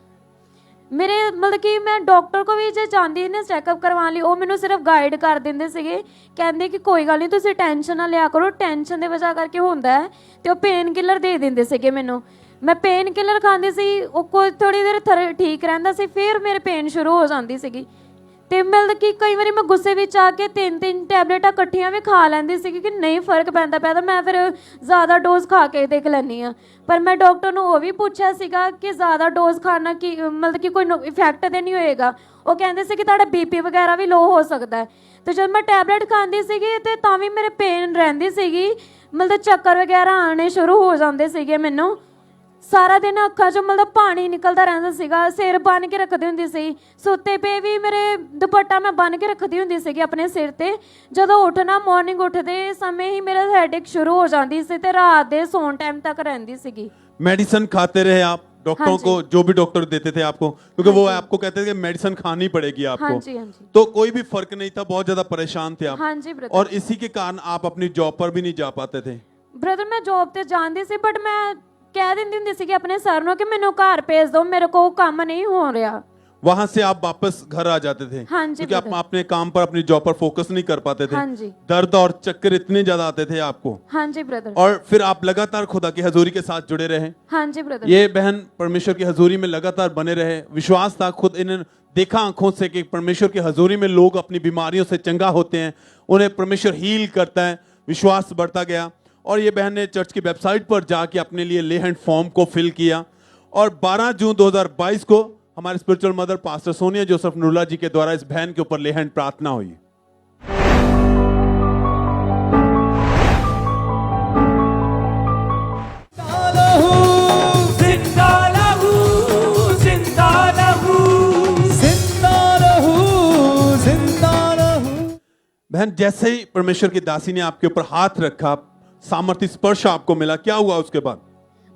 ਮੇਰੇ ਮਤਲਬ ਕਿ ਮੈਂ ਡਾਕਟਰ ਕੋਲ ਵੀ ਜੇ ਜਾਂਦੀ ਨੇ ਚੈੱਕਅਪ ਕਰਵਾਉਣ ਲਈ, ਉਹ ਮੈਨੂੰ ਸਿਰਫ ਗਾਈਡ ਕਰ ਦਿੰਦੇ ਸੀਗੇ, ਕਹਿੰਦੇ ਕਿ ਕੋਈ ਗੱਲ ਨਹੀਂ ਤੁਸੀਂ ਟੈਨਸ਼ਨ ਨਾ ਲਿਆ ਕਰੋ, ਟੈਨਸ਼ਨ ਦੇ ਵਜ੍ਹਾ ਕਰਕੇ ਹੁੰਦਾ ਹੈ। ਅਤੇ ਉਹ ਪੇਨ ਕਿਲਰ ਦੇ ਦਿੰਦੇ ਸੀਗੇ ਮੈਨੂੰ। ਮੈਂ ਪੇਨ ਕਿਲਰ ਖਾਂਦੀ ਸੀ, ਉਹ ਕੋਈ ਥੋੜ੍ਹੀ ਦੇਰ ਠੀਕ ਰਹਿੰਦਾ ਸੀ, ਫਿਰ ਮੇਰੇ ਪੇਨ ਸ਼ੁਰੂ ਹੋ ਜਾਂਦੀ ਸੀਗੀ। ਅਤੇ ਮਤਲਬ ਕਿ ਕਈ ਵਾਰੀ ਮੈਂ ਗੁੱਸੇ ਵਿੱਚ ਆ ਕੇ 3-3 ਟੈਬਲੇਟਾਂ ਇਕੱਠੀਆਂ ਵੀ ਖਾ ਲੈਂਦੀ ਸੀਗੀ ਕਿ ਨਹੀਂ ਫ਼ਰਕ ਪੈਂਦਾ ਪਿਆ, ਤਾਂ ਮੈਂ ਫਿਰ ਜ਼ਿਆਦਾ ਡੋਜ਼ ਖਾ ਕੇ ਦੇਖ ਲੈਂਦੀ ਹਾਂ। ਪਰ ਮੈਂ ਡਾਕਟਰ ਨੂੰ ਉਹ ਵੀ ਪੁੱਛਿਆ ਸੀਗਾ ਕਿ ਜ਼ਿਆਦਾ ਡੋਜ਼ ਖਾਣਾ ਕੀ ਮਤਲਬ ਕਿ ਕੋਈ ਇਫੈਕਟ ਤਾਂ ਨਹੀਂ ਹੋਏਗਾ। ਉਹ ਕਹਿੰਦੇ ਸੀ ਕਿ ਤੁਹਾਡਾ BP ਵਗੈਰਾ ਵੀ ਲੋ ਹੋ ਸਕਦਾ। ਅਤੇ ਜਦ ਮੈਂ ਟੈਬਲੇਟ ਖਾਂਦੀ ਸੀਗੀ ਅਤੇ ਤਾਂ ਵੀ ਮੇਰੇ ਪੇਨ ਰਹਿੰਦੀ ਸੀਗੀ, ਮਤਲਬ ਚੱਕਰ ਵਗੈਰਾ ਆਉਣੇ ਸ਼ੁਰੂ ਹੋ ਜਾਂਦੇ ਸੀਗੇ ਮੈਨੂੰ। ਸਾਰਾ ਦਿਨ ਅੱਖਾਂ 'ਚੋਂ ਮਤਲਬ ਪਾਣੀ ਨਿਕਲਦਾ ਰਹਿੰਦਾ ਸੀਗਾ, ਸਿਰ ਬੰਨ੍ਹ ਕੇ ਰੱਖਦੀ ਹੁੰਦੀ ਸੀ। ਸੁੱਤੇ ਪਏ ਵੀ ਮੇਰੇ ਦੁਪੱਟਾ ਮੈਂ ਬੰਨ੍ਹ ਕੇ ਰੱਖਦੀ ਹੁੰਦੀ ਸੀਗੀ ਆਪਣੇ ਸਿਰ 'ਤੇ। ਜਦੋਂ ਉੱਠਣਾ ਮਾਰਨਿੰਗ ਉੱਠਦੇ ਸਮੇਂ ਹੀ ਮੇਰਾ ਹੈਡੇਕ ਸ਼ੁਰੂ ਹੋ ਜਾਂਦੀ ਸੀ ਅਤੇ ਰਾਤ ਦੇ ਸੌਣ ਟਾਈਮ ਤੱਕ ਰਹਿੰਦੀ ਸੀਗੀ। मेडिसिन खाते रहे आप, डॉक्टरों हाँ जी। को, जो भी डॉक्टर देते थे आपको, क्योंकि वो आपको कहते थे कि मेडिसिन खानी पड़ेगी आपको। हाँ जी, हाँ जी। तो कोई भी फर्क नहीं था, बहुत ज्यादा परेशान थे आप। हाँ जी ब्रदर। और इसी के कारण आप अपनी जॉब पर भी नहीं जा पाते थे। ਬ੍ਰਦਰ ਮੈਂ ਜੌਬ ਤੇ ਜਾਂਦੀ ਸੀ ਬਟ ਮੈਂ ਕਹਿ ਦਿੰਦੀ ਹੁੰਦੀ ਸੀ ਕਿ ਆਪਣੇ ਸਰ ਨੂੰ ਕਿ ਮੈਨੂੰ ਘਰ ਭੇਜ ਦਿਓ, ਮੇਰੇ ਕੋਲ ਕੰਮ ਨਹੀਂ ਹੋ ਰਿਹਾ। वहां से आप वापस घर आ जाते थे हाँ जी, क्योंकि आप brother। अपने काम पर, अपनी जॉब पर फोकस नहीं कर पाते थे। हाँ जी। दर्द और चक्कर इतने ज्यादा आते थे आपको, हाँ जी ब्रदर। और फिर आप लगातार खुदा की हजूरी के साथ जुड़े रहे। हाँ जी ब्रदर। ये बहन परमेश्वर की हजूरी में लगातार बने रहे, विश्वास था, खुद इन्हें देखा आंखों से कि परमेश्वर की हजूरी में लोग अपनी बीमारियों से चंगा होते हैं, उन्हें परमेश्वर हील करता है। विश्वास बढ़ता गया और ये बहन ने चर्च की वेबसाइट पर जाके अपने लिए ले हैंड फॉर्म को फिल किया और 12 जून 2022 को हमारे spiritual mother pastor Sonia Joseph Nulla ji के द्वारा इस बहन के ऊपर ले हैंड प्रार्थना हुई। बहन, जैसे ही परमेश्वर की दासी ने आपके ऊपर हाथ रखा, सामर्थ्य स्पर्श आपको मिला, क्या हुआ उसके बाद?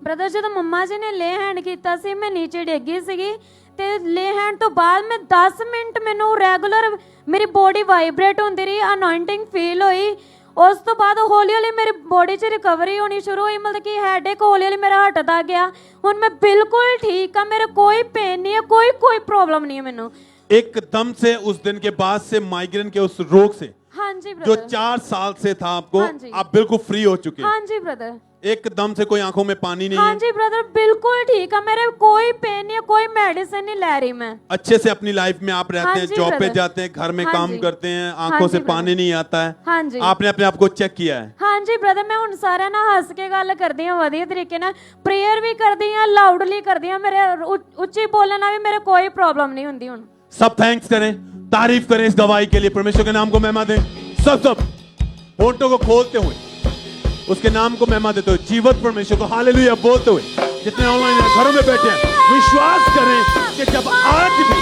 ਬ੍ਰਦਰ ਜਦੋਂ ਮੰਮਾ ਜੀ ਨੇ ਲੇ ਹੈਂਡ ਕੀਤਾ ਸੀ ਮੈਂ ਨੀਚੇ ਡਿੱਗੀ ਸੀਗੀ ਤੇ ਲੇ ਹੈਂਡ ਤੋਂ ਬਾਅਦ ਮੈਂ 10 ਮਿੰਟ ਮੈਨੂੰ ਰੈਗੂਲਰ ਮੇਰੀ ਬੋਡੀ ਵਾਈਬ੍ਰੇਟ ਹੁੰਦੀ ਰਹੀ, ਅਨੋਇੰਟਿੰਗ ਫੀਲ ਹੋਈ। ਉਸ ਤੋਂ ਬਾਅਦ ਹੌਲੀ ਹੌਲੀ ਮੇਰੀ ਬੋਡੀ 'ਚ ਰਿਕਵਰੀ ਹੋਣੀ ਸ਼ੁਰੂ ਹੋਈ, ਮਤਲਬ ਕਿ ਹੈਡੇਕ ਹੌਲੀ ਹੌਲੀ ਮੇਰਾ ਹਟਦਾ ਗਿਆ। ਹੁਣ ਮੈਂ ਬਿਲਕੁਲ ਠੀਕ ਆ, ਮੇਰੇ ਕੋਈ ਪੇਨ ਨਹੀਂ ਹੈ, ਕੋਈ ਪ੍ਰੋਬਲਮ नहीं है ਮੈਨੂੰ। एकदम से उस दिन के बाद से माइग्रेन के उस रोग से हाँ जी जो ब्रदर। 4 साल से था आपको, हाँ जी। आप बिल्कुल फ्री हो चुके हैं। हाँ जी ब्रदर। एकदम से कोई आंखों में पानी नहीं हाँ है। जी ब्रदर बिल्कुल ठीक है, मेरे कोई पेन नहीं है, कोई मेडिसिन नहीं ले रही मैं। अच्छे से अपनी लाइफ में आप रहते हाँ हैं, जी, जॉब पे brother। जाते हैं, घर में हाँ काम जी। करते हैं, हाँ आंखों जी, से पानी नहीं आता है। हाँ जी। आपने अपने आप को चेक किया है। हाँ जी ब्रदर, मैं ਹੁਣ ਸਾਰਿਆਂ ਨਾਲ ਹੱਸ ਕੇ ਗੱਲ ਕਰਦੀ ਹਾਂ, ਵਧੀਆ ਤਰੀਕੇ ਨਾਲ ਪ੍ਰੇਅਰ ਵੀ ਕਰਦੀ ਹਾਂ, ਲਾਊਡਲੀ ਕਰਦੀ ਹਾਂ, ਮੇਰੇ ਉੱਚੀ ਬੋਲਣ ਨਾਲ ਵੀ ਮੇਰੇ ਕੋਈ ਪ੍ਰੋਬਲਮ नहीं ਹੁੰਦੀ ਹੁਣ। सब थैंक्स करें, तारीफ करें इस गवाही के लिए, परमेश्वर के नाम को महिमा दें। सब होठों को खोलते हुए उसके नाम को महिमा देते हुए, जीवत परमेश्वर को हालेलुया बोलते हुए, जितने ऑनलाइन घरों में बैठे हैं, विश्वास करें कि जब आज भी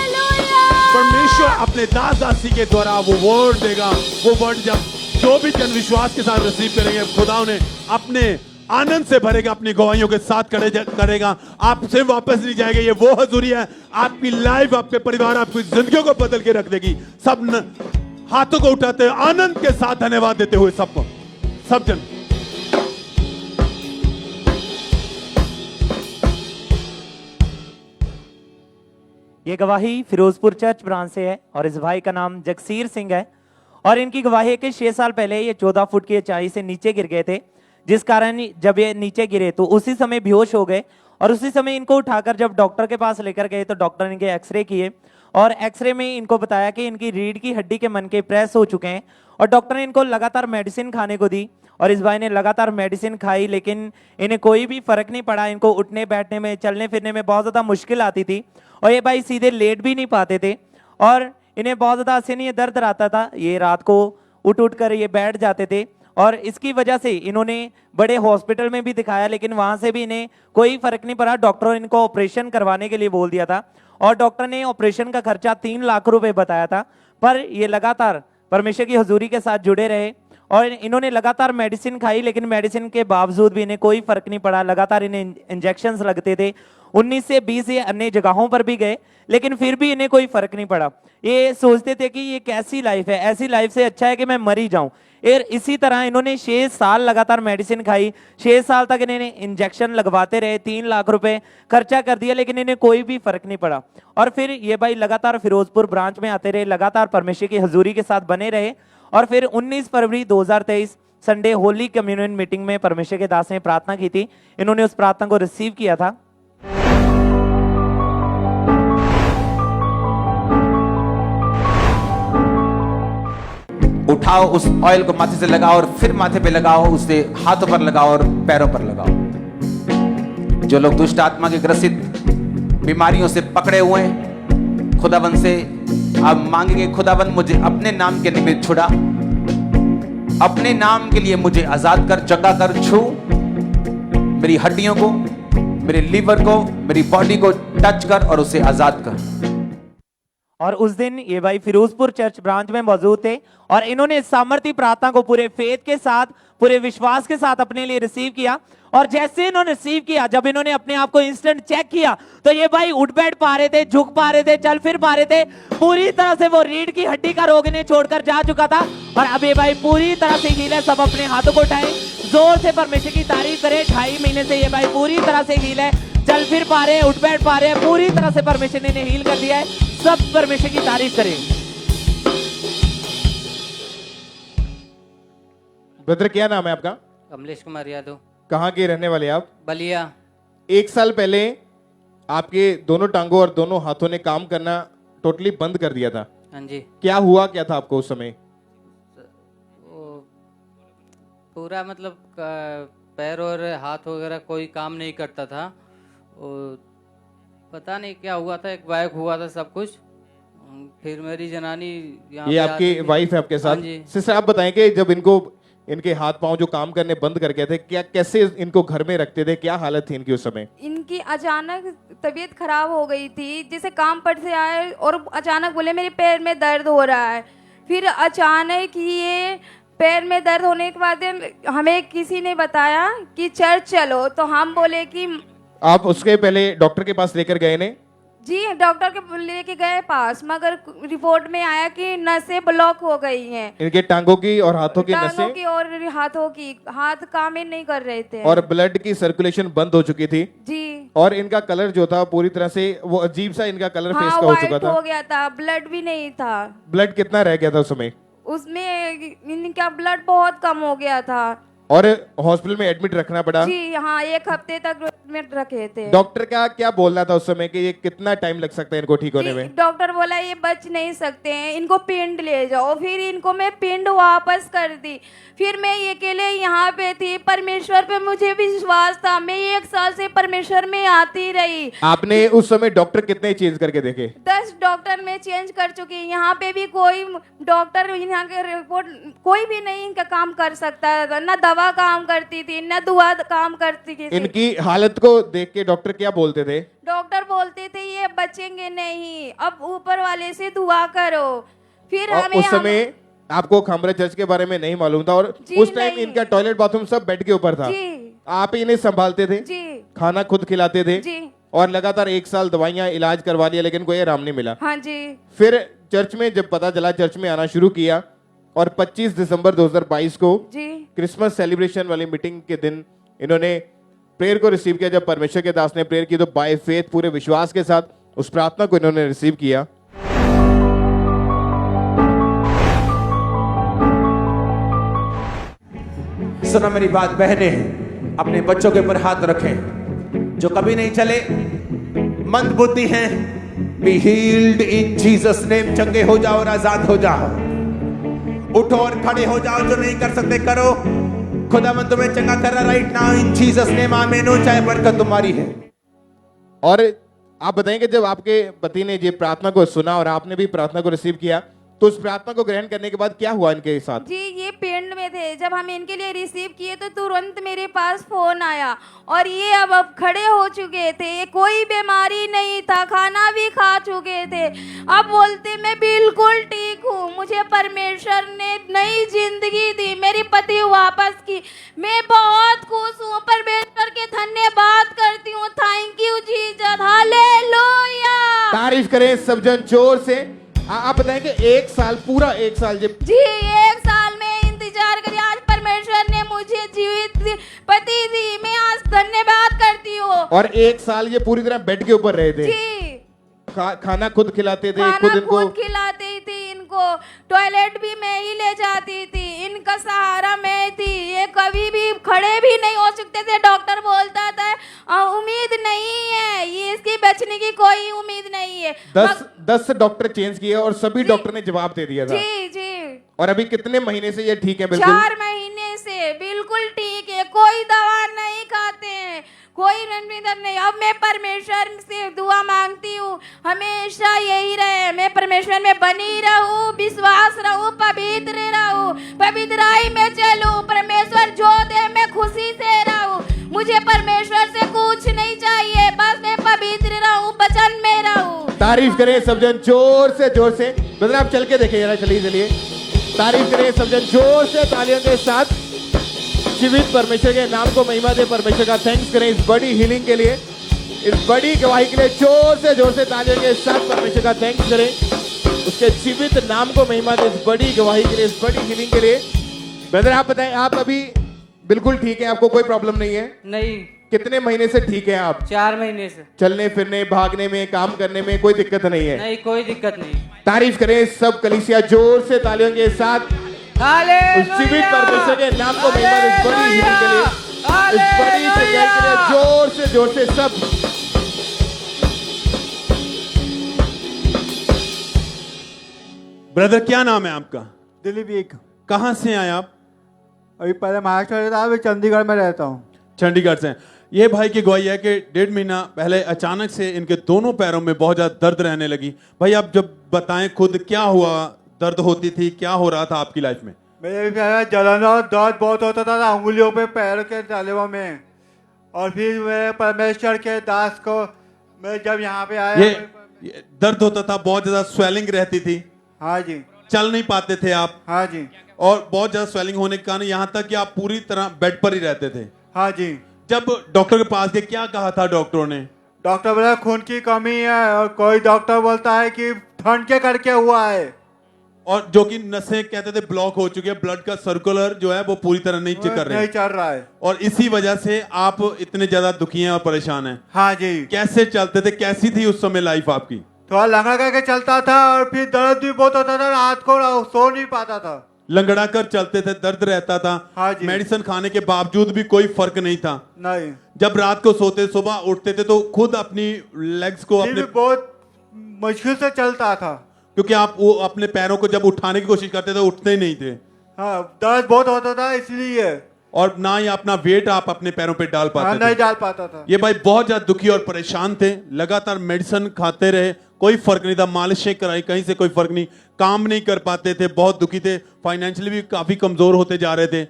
परमेश्वर अपने दास दासी के द्वारा वो वर्ड देगा, वो वर्ड जब जो भी जन विश्वास के साथ रिसीव करेंगे, खुदा उन्हें अपने आनंद से भरेगा, अपनी गवाहियों के साथ करेगा। आपसे वापस नहीं जाएगा। ये वो हजूरी है, आपकी लाइफ, आपके परिवार, आपकी जिंदगियों को बदल के रख देगी। सब हाथों को उठाते हुए आनंद के साथ धन्यवाद देते हुए सबको, सब जन। ये गवाही फिरोजपुर चर्च ब्रांच से है और इस भाई का नाम जगसीर सिंह है और इनकी गवाही है कि 6 साल पहले ये 14 फुट की ऊंचाई से नीचे गिर गए थे, जिस कारण जब ये नीचे गिरे तो उसी समय बेहोश हो गए और उसी समय इनको उठाकर जब डॉक्टर के पास लेकर गए तो डॉक्टर ने इनके एक्सरे किए और एक्सरे में इनको बताया कि इनकी रीढ़ की हड्डी के मनके प्रेस हो चुके हैं और डॉक्टर ने इनको लगातार मेडिसिन खाने को दी और इस भाई ने लगातार मेडिसिन खाई, लेकिन इन्हें कोई भी फर्क नहीं पड़ा। इनको उठने बैठने में, चलने फिरने में बहुत ज़्यादा मुश्किल आती थी और ये भाई सीधे लेट भी नहीं पाते थे और इन्हें बहुत ज़्यादा असहनीय दर्द रहता था। ये रात को उठ कर ये बैठ जाते थे और इसकी वजह से इन्होंने बड़े हॉस्पिटल में भी दिखाया, लेकिन वहाँ से भी इन्हें कोई फर्क नहीं पड़ा। डॉक्टरों ने इनको ऑपरेशन करवाने के लिए बोल दिया था और डॉक्टर ने ऑपरेशन का खर्चा 3 लाख रुपए बताया था, पर ये लगातार परमेश्वर की हजूरी के साथ जुड़े रहे और इन्होंने लगातार मेडिसिन खाई, लेकिन मेडिसिन के बावजूद भी इन्हें कोई फर्क नहीं पड़ा। लगातार इन्हें इंजेक्शंस लगते थे, 19 से 20 ये अन्य जगहों पर भी गए, लेकिन फिर भी इन्हें कोई फर्क नहीं पड़ा। ये सोचते थे कि ये कैसी लाइफ है, ऐसी लाइफ से अच्छा है कि मैं मर ही जाऊं। इसी तरह इन्होंने 6 साल लगातार मेडिसिन खाई, 6 साल तक इन्हें इंजेक्शन लगवाते रहे, 3 लाख रुपए खर्चा कर दिया, लेकिन इन्हें कोई भी फर्क नहीं पड़ा। और फिर ये भाई लगातार फिरोजपुर ब्रांच में आते रहे, लगातार परमेश्वर की हजूरी के साथ बने रहे और फिर 19 फरवरी 2023 संडे होली कम्युनियन मीटिंग में परमेश्वर के दास ने प्रार्थना की थी। इन्होंने उस प्रार्थना को रिसीव किया था। उठाओ उस ऑयल को माथे से लगाओ और फिर माथे पे लगाओ, उसे हाथों पर लगाओ और पैरों पर लगाओ। जो लोग दुष्ट आत्मा के ग्रसित बीमारियों से पकड़े हुए हैं, खुदावन से आप मांगेंगे, खुदावन मुझे अपने नाम के निमित्त छुड़ा, अपने नाम के लिए मुझे आजाद कर, चंगा कर, छू मेरी हड्डियों को, मेरे लीवर को, मेरी बॉडी को टच कर और उसे आजाद कर। और उस दिन ये भाई फिरोजपुर चर्च ब्रांच में मौजूद थे और इन्होंने सामर्थी प्रार्थना को पूरे फेथ के साथ, पूरे विश्वास के साथ अपने लिए रिसीव किया। और जैसे इन्होंने रिसीव किया, जब इन्होंने अपने आप को इंस्टेंट चेक किया, तो ये भाई उठ बैठ पा रहे थे, झुक पा रहे थे, चल फिर पा रहे थे। पूरी तरह से वो रीढ़ की हड्डी का रोग इन्हें छोड़कर जा चुका था और अब ये भाई पूरी तरह से हील है। सब अपने हाथों को उठाएं, जोर से परमेश्वर की तारीफ करें। 2.5 महीने से ये भाई पूरी तरह से हील है, चल फिर पा रहे हैं, उठ बैठ पा रहे हैं, पूरी तरह से परमेश्वर ने इन्हें हील कर दिया है। सब परमेश्वर की तारीफ करें। ब्रदर क्या नाम है आपका? कमलेश कुमार यादव। कहाँ के रहने वाले आप? बलिया। 1 साल पहले आपके दोनों टांगों और दोनों हाथों ने काम करना टोटली बंद कर दिया था। हाँ जी। क्या हुआ, क्या था आपको उस समय? पूरा मतलब पैर और हाथ वगैरह कोई काम नहीं करता था और पता नहीं क्या हुआ था, एक बैग हुआ था सब कुछ। फिर मेरी जनानी ये आपकी वाइफ है आपके साथ? हाँ जी। सिस्टर आप बताएं कि जब इनके हाथ पांव जो काम करने बंद कर गए थे, क्या कैसे इनको घर में रखते थे, क्या हालत थी इनकी उस समय? इनकी अचानक तबीयत खराब हो गई थी, जैसे काम पर से आए और अचानक बोले मेरे पैर में दर्द हो रहा है। फिर अचानक ये पैर में दर्द होने के बाद हमें किसी ने बताया कि चर्च चलो, तो हम बोले कि आप उसके पहले डॉक्टर के पास लेकर गए ने? जी डॉक्टर के लेके गए पास, मगर रिपोर्ट में आया कि नसें ब्लॉक हो गई हैं। इनके टांगों की और हाथों की टांगों नसें की और हाथों की, हाथ काम ही नहीं कर रहे थे और ब्लड की सर्कुलेशन बंद हो चुकी थी जी। और इनका कलर जो था पूरी तरह से वो अजीब सा इनका कलर फेस का हो चुका वाइट था। हो गया था, ब्लड भी नहीं था। ब्लड कितना रह गया था उस समय? उसमें इनका ब्लड बहुत कम हो गया था और हॉस्पिटल में एडमिट रखना पड़ा? जी हाँ, 1 हफ्ते तक एडमिट रखे थे। डॉक्टर का क्या बोलना था उस समय कि ये कितना टाइम लग सकता है इनको ठीक होने में? डॉक्टर बोला ये बच नहीं सकते हैं, इनको पिंड ले जाओ। फिर इनको मैं पिंड वापस कर दी। फिर मैं अकेले यहाँ पे थी, परमेश्वर पे मुझे विश्वास था। मैं 1 साल से परमेश्वर में आती रही। आपने उस समय डॉक्टर कितने चेंज करके देखे? 10 डॉक्टर मैं चेंज कर चुकी। यहाँ पे भी कोई डॉक्टर, यहाँ के रिपोर्ट कोई भी नहीं इनका काम कर सकता था। न दवा काम करती थी, न दुआ काम करती थी। इनकी हालत को देख के डॉक्टर क्या बोलते थे? डॉक्टर बोलते थे ये बचेंगे नहीं, अब ऊपर वाले से दुआ करो। फिर हमें उस समय आपको खामरा चर्च के बारे में नहीं मालूम था और उस टाइम इनका टॉयलेट बाथरूम सब बेड के ऊपर था। आप ही इन्हें संभालते थे, खाना खुद खिलाते थे और लगातार 1 साल दवाइयाँ इलाज करवा लिया लेकिन कोई आराम नहीं मिला। हाँ जी। फिर चर्च में जब पता चला, चर्च में आना शुरू किया और 25 दिसंबर 2022 को क्रिसमस सेलिब्रेशन वाली मीटिंग के दिन इन्होंने प्रेयर को रिसीव किया। जब परमेश्वर के दास ने प्रेयर की तो बाय फेथ पूरे विश्वास के साथ उस प्रार्थना को इन्होंने रिसीव किया। सुना मेरी बात बहने, अपने बच्चों के ऊपर हाथ रखें जो कभी नहीं चले, मंद बुद्धि हैं, be healed in Jesus name. चंगे हो जाओ और आजाद हो जाओ। उठो और खड़े हो जाओ, जो नहीं कर सकते करो। खुदावंद तुम्हें चंगा कर रहा right now in Jesus name, आमीन। हो चाहे बरकत तुम्हारी है। और आप बताएंगे जब आपके पति ने ये प्रार्थना को सुना और आपने भी प्रार्थना को रिसीव किया तो उस प्रार्थना को ग्रहण करने के बाद क्या हुआ इनके साथ? जी ये पिंड में थे, जब हम इनके लिए रिसीव किए तो तुरंत मेरे पास फोन आया और ये अब खड़े हो चुके थे। कोई बीमारी नहीं था, खाना भी खा चुके थे। अब बोलते मैं बिल्कुल ठीक हूँ, मुझे परमेश्वर ने नई जिंदगी दी, मेरी पति वापस की। मैं बहुत खुश हूँ, परमेश्वर के धन्यवाद करती हूँ। Thank you Jesus, hallelujah. तारीफ करें सब जन जोर से। आप बताएं कि 1 साल, पूरा 1 साल जी 1 साल में इंतजार करी, आज परमेश्वर ने मुझे जीवित पति दी। मैं आज धन्यवाद करती हूँ। और 1 साल ये पूरी तरह बेड के ऊपर रहे थे जी। खाना खुद खिलाते थे, खुद खिलाती थी इनको, टॉयलेट भी मैं ही ले जाती थी, इनका सहारा मैं थी। ये कभी भी खड़े भी नहीं हो सकते थे। डॉक्टर बोलता था उम्मीद नहीं है, ये इसकी बचने की कोई उम्मीद नहीं है। 10 डॉक्टर चेंज किए और सभी डॉक्टर ने जवाब दे दिया था। जी जी। और अभी कितने महीने से ये ठीक है? बिल्कुल 4 महीने से बिल्कुल ठीक है, कोई दवा नहीं खाते हैं, कोई रणनीति नहीं। अब मैं परमेश्वर से दुआ मांगती हूँ हमेशा यही रहे, मैं परमेश्वर में बनी रहूँ, विश्वास रहूँ, पवित्र रहूँ, पवित्राई में चलूँ। परमेश्वर जो दे मैं खुशी से रहूँ। मुझे परमेश्वर से कुछ नहीं चाहिए, बस मैं पवित्र रहूँ, वचन में रहूँ। तारीफ करें सब जन जोर से ब्रदर आप चल के देखिए जरा, चलिए तारीफ करें सब जन जोर से तालियों के साथ। जीवित परमेश्वर के नाम को महिमा दे, परमेश्वर का थैंक्स करें इस बड़ी हीलिंग के लिए, इस बड़ी गवाही के लिए जोर से तालियों के साथ परमेश्वर का थैंक्स करें, उसके जीवित नाम को महिमा दे इस बड़ी गवाही के लिए, इस बड़ी हीलिंग के लिए। ब्रदर आप बताएं, आप अभी बिल्कुल ठीक है, आपको कोई प्रॉब्लम नहीं है? नहीं। कितने महीने से ठीक है आप? 4 महीने से। चलने फिरने भागने में काम करने में कोई दिक्कत नहीं है? नहीं, कोई दिक्कत नहीं। तारीफ करें सब कलीसिया जोर से तालियों के साथ उस जीवित परमेश्वर के नाम को महिमा दे इस बड़ी हीलिंग के लिए, इस बड़ी सच्चाई के लिए जोर से सब। ब्रदर क्या नाम है आपका? दिलीप एक। कहाँ से आए आप? अभी पहले महाराष्ट्र में रहता, अभी चंडीगढ़ में रहता हूँ। चंडीगढ़ से। ये भाई की गवाही है कि 1.5 महीना पहले अचानक से इनके दोनों पैरों में बहुत ज्यादा दर्द रहने लगी। भाई आप जब बताएं खुद क्या हुआ, दर्द होती थी, क्या हो रहा था आपकी लाइफ में? मेरे जलन और दर्द बहुत होता था उंगलियों पे, पैर के तालुओं में। और फिर मैं परमेश्वर के दास को मैं जब यहाँ पे आया, ये दर्द होता था, बहुत ज्यादा स्वेलिंग रहती थी। हाँ जी। चल नहीं पाते थे आप? हाँ जी। और बहुत ज्यादा स्वेलिंग होने के कारण यहाँ तक कि आप पूरी तरह बेड पर ही रहते थे? हाँ जी। जब डॉक्टर के पास गए क्या कहा था डॉक्टरों ने? डॉक्टर बोला खून की कमी है, और कोई डॉक्टर बोलता है कि ठंड के करके हुआ है, और जो कि नसें कहते थे ब्लॉक हो चुकी है, ब्लड का सर्कुलर जो है वो पूरी तरह नहीं कर रहे, नहीं चल रहा है। और इसी वजह से आप इतने ज्यादा दुखी हैं और परेशान हैं। हाँ जी। कैसे चलते थे, कैसी थी उस समय लाइफ आपकी? थोड़ा लंगड़ा करके चलता था, और फिर दर्द भी बहुत होता था, रात को सो नहीं पाता था। लंगड़ा कर चलते थे, दर्द रहता था। हाँ जी। मेडिसिन खाने के बावजूद भी कोई फर्क नहीं था? नहीं। जब रात को सोते, सुबह उठते थे तो खुद अपनी लेग्स को अपने बहुत मुश्किल से चलता था, क्योंकि आप वो अपने पैरों को जब उठाने की कोशिश करते थे उठते ही नहीं थे। हाँ, दर्द बहुत होता था इसलिए। और ना ही अपना वेट आप अपने पैरों पे डाल पाते थे। नहीं डाल पाता था। ये भाई बहुत ज्यादा दुखी और परेशान थे, लगातार मेडिसिन खाते रहे, कोई फर्क नहीं था, मालिशें कराई, कहीं से कोई फर्क नहीं, काम नहीं कर पाते थे, बहुत दुखी थे, फाइनेंशियली भी काफी कमजोर होते जा रहे थे।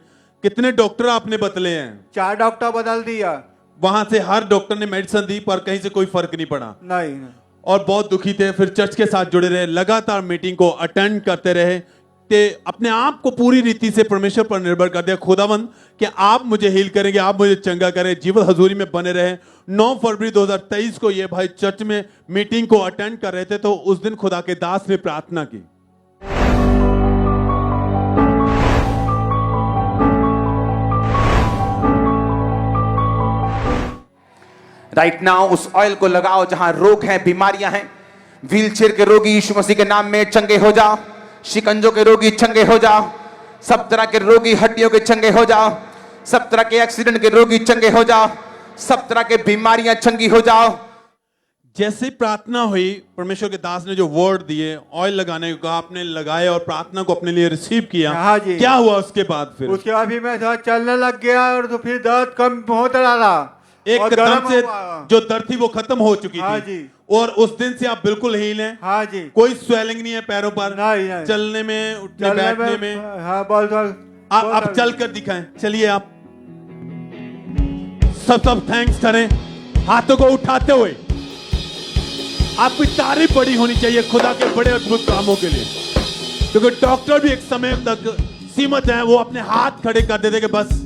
कितने डॉक्टर आपने बदले हैं? 4 डॉक्टर बदल दिया। वहां से हर डॉक्टर ने मेडिसिन दी पर कहीं से कोई फर्क नहीं पड़ा। नहीं। और बहुत दुखी थे, फिर चर्च के साथ जुड़े रहे, लगातार मीटिंग को अटेंड करते रहे, कि अपने आप को पूरी रीति से परमेश्वर पर निर्भर कर दिया, खुदावंद कि आप मुझे हील करेंगे, आप मुझे चंगा करें, जीवन हजूरी में बने रहे। 9 फरवरी 2023 को ये भाई चर्च में मीटिंग को अटेंड कर रहे थे, तो उस दिन खुदा के दास ने प्रार्थना की। राइट नाउ उस ऑयल को लगाओ जहां रोग है, बीमारियां हैं। व्हीलचेयर के रोगी यीशु मसीह के नाम में चंगे हो जाओ, शिकंजों के रोगी चंगे हो जाओ, सब तरह के रोगी हड्डियों के चंगे हो जाओ, सब तरह के एक्सीडेंट के रोगी चंगे हो जाओ, सब तरह के बीमारियां चंगी हो जाओ। जैसे प्रार्थना हुई, परमेश्वर के दास ने जो वर्ड दिए, ऑयल लगाने को कहा, आपने लगाए और प्रार्थना को अपने लिए रिसीव किया। हाँ जी। क्या हुआ उसके बाद? फिर उसके बाद भी मैं थोड़ा चलने लग गया, और तो फिर दर्द कम होता रहा, एकदम से जो दर्द थी वो खत्म हो चुकी हाँ थी। जी। और उस दिन से आप बिल्कुल हील हैं? हाँ जी। कोई स्वेलिंग नहीं है पैरों पर? नहीं। चलने में, उठने बैठने में? हाँ, बहुत आप चल कर दिखाएं, चलिए आप सब थैंक्स करें हाथों को उठाते हुए। आपकी तारीफ बड़ी होनी चाहिए खुदा के बड़े अद्भुत कामों के लिए, क्योंकि डॉक्टर भी एक समय तक सीमित है, वो अपने हाथ खड़े कर देते कि बस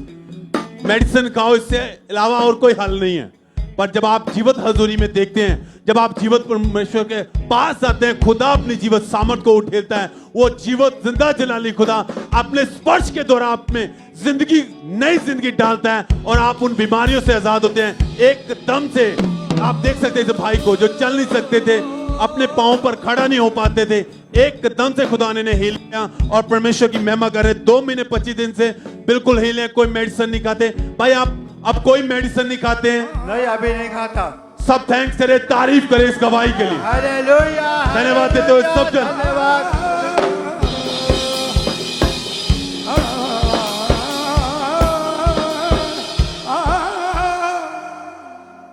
मेडिसिन खाओ, इससे अलावा और कोई हल नहीं है। पर जब आप जीवित हजूरी में देखते हैं, जब आप जीवित परमेश्वर के पास आते हैं, खुदा अपनी जीवित सामर्थ को उठेलता है, वो जीवित जिंदा जलाली खुदा अपने स्पर्श के द्वारा आप में जिंदगी, नई जिंदगी डालता है, और आप उन बीमारियों से आजाद होते हैं एकदम से। आप देख सकते हैं इस भाई को जो चल नहीं सकते थे, अपने पांव पर खड़ा नहीं हो पाते थे, एकदम से खुदा ने हील किया और परमेश्वर की महिमा कर रहे। 2 महीने 25 दिन से बिल्कुल हील है, कोई मेडिसिन नहीं खाते। भाई आप अब कोई मेडिसिन नहीं खाते हैं? नहीं, अभी नहीं खाता। सब थैंक्स करें, तारीफ करें इस गवाही के लिए। हालेलुया, धन्यवाद देते हुए सब जन। धन्यवाद।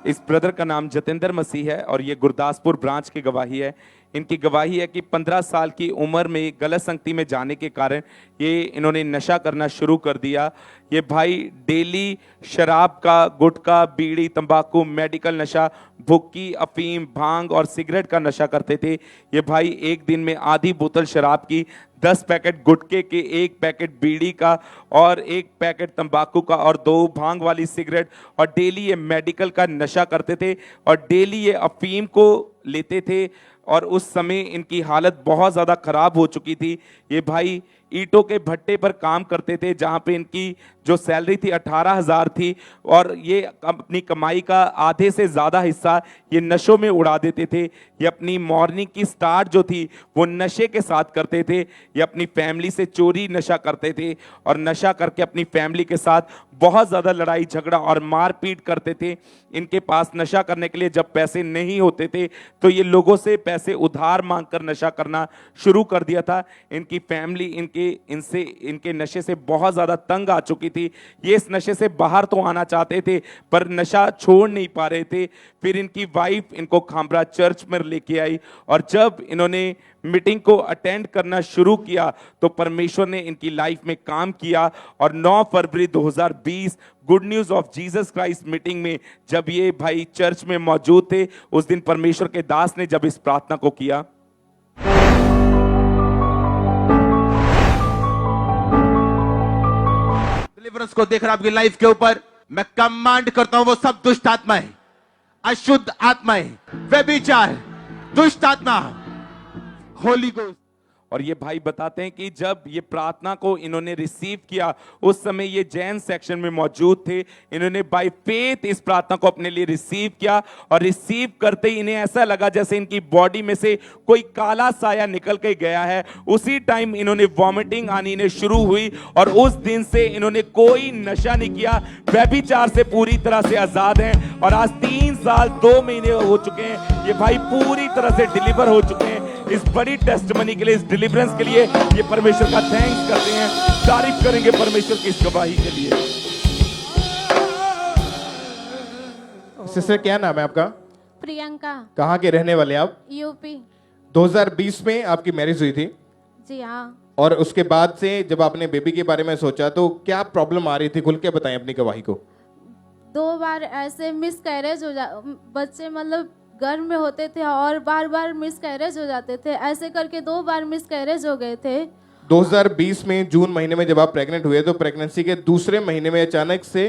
इस ब्रदर का नाम जतेंद्र मसीह है और ये गुरदासपुर ब्रांच की गवाही है। इनकी गवाही है कि 15 साल की उम्र में गलत संगति में जाने के कारण ये इन्होंने नशा करना शुरू कर दिया। ये भाई डेली शराब का, गुटखा, बीड़ी, तंबाकू, मेडिकल नशा, भुक्की, अफीम, भांग और सिगरेट का नशा करते थे। ये भाई एक दिन में आधी बोतल शराब की, 10 पैकेट गुटखे के, 1 पैकेट बीड़ी का और 1 पैकेट तंबाकू का और 2 भांग वाली सिगरेट, और डेली ये मेडिकल का नशा करते थे और डेली ये अफीम को लेते थे। और उस समय इनकी हालत बहुत ज़्यादा ख़राब हो चुकी थी। ये भाई ईंटों के भट्टे पर काम करते थे, जहाँ पे इनकी जो सैलरी थी 18,000 थी, और ये अपनी कमाई का आधे से ज़्यादा हिस्सा ये नशों में उड़ा देते थे। ये अपनी मॉर्निंग की स्टार्ट जो थी वो नशे के साथ करते थे। ये अपनी फैमिली से चोरी नशा करते थे और नशा करके अपनी फैमिली के साथ बहुत ज़्यादा लड़ाई झगड़ा और मारपीट करते थे। इनके पास नशा करने के लिए जब पैसे नहीं होते थे तो ये लोगों से पैसे उधार मांगकर नशा करना शुरू कर दिया था। इनकी फैमिली इनके नशे से बहुत ज़्यादा तंग आ चुकी थी। ये इस नशे से बाहर तो आना चाहते थे पर नशा छोड़ नहीं पा रहे थे। फिर इनकी वाइफ इनको खामरा चर्च में लेके आई और जब इन्होंने मीटिंग को अटेंड करना शुरू किया तो परमेश्वर ने इनकी लाइफ में काम किया। और 9 फरवरी 2020 good news of Jesus Christ meeting में जब ये भाई चर्च में मौजूद थे, उस दिन परमेश्वर के दास ने जब इस प्रार्थना को किया, डिलीवरेंस को देख रहा आपकी लाइफ के ऊपर, मैं कमांड करता हूं वो सब दुष्ट आत्माएं, अशुद्ध आत्माएं, व्यभिचार, दुष्ट आत्मा, होली गोस्ट। और ये भाई बताते हैं कि जब ये प्रार्थना को इन्होंने रिसीव किया उस समय ये जैन सेक्शन में मौजूद थे। इन्होंने बाय फेथ इस प्रार्थना को अपने लिए रिसीव किया और रिसीव करते ही इन्हें ऐसा लगा जैसे इनकी बॉडी में से कोई काला साया निकल के गया है। उसी टाइम इन्होंने वॉमिटिंग आनी इन्हें शुरू हुई और उस दिन से इन्होंने कोई नशा नहीं किया, व्यभिचार से पूरी तरह से आजाद हैं। और आज 3 साल 2 महीने हो चुके हैं, ये भाई पूरी तरह से डिलीवर हो चुके हैं। इस बड़ी टेस्टमनी के लिए, इस डिलीवरेंस के लिए ये परमेश्वर का थैंक्स करते हैं, तारीफ करेंगे परमेश्वर की इस गवाही के लिए। सिस्टर क्या नाम है आपका? प्रियंका। कहाँ के रहने वाले आप? यूपी। 2020 में आपकी मैरिज हुई थी? जी हाँ। और उसके बाद से जब आपने बेबी के बारे में सोचा तो क्या प्रॉब्लम आ रही थी, खुल के बताएं अपनी गवाही को। 2 बार ऐसे मिसकैरेज हो बच्चे मतलब गर्भ में होते थे और बार बार मिसकैरेज हो जाते थे। ऐसे करके 2 बार मिसकैरेज हो गए थे। 2020 में जून महीने में जब आप प्रेग्नेंट हुए तो प्रेगनेंसी के दूसरे महीने में अचानक से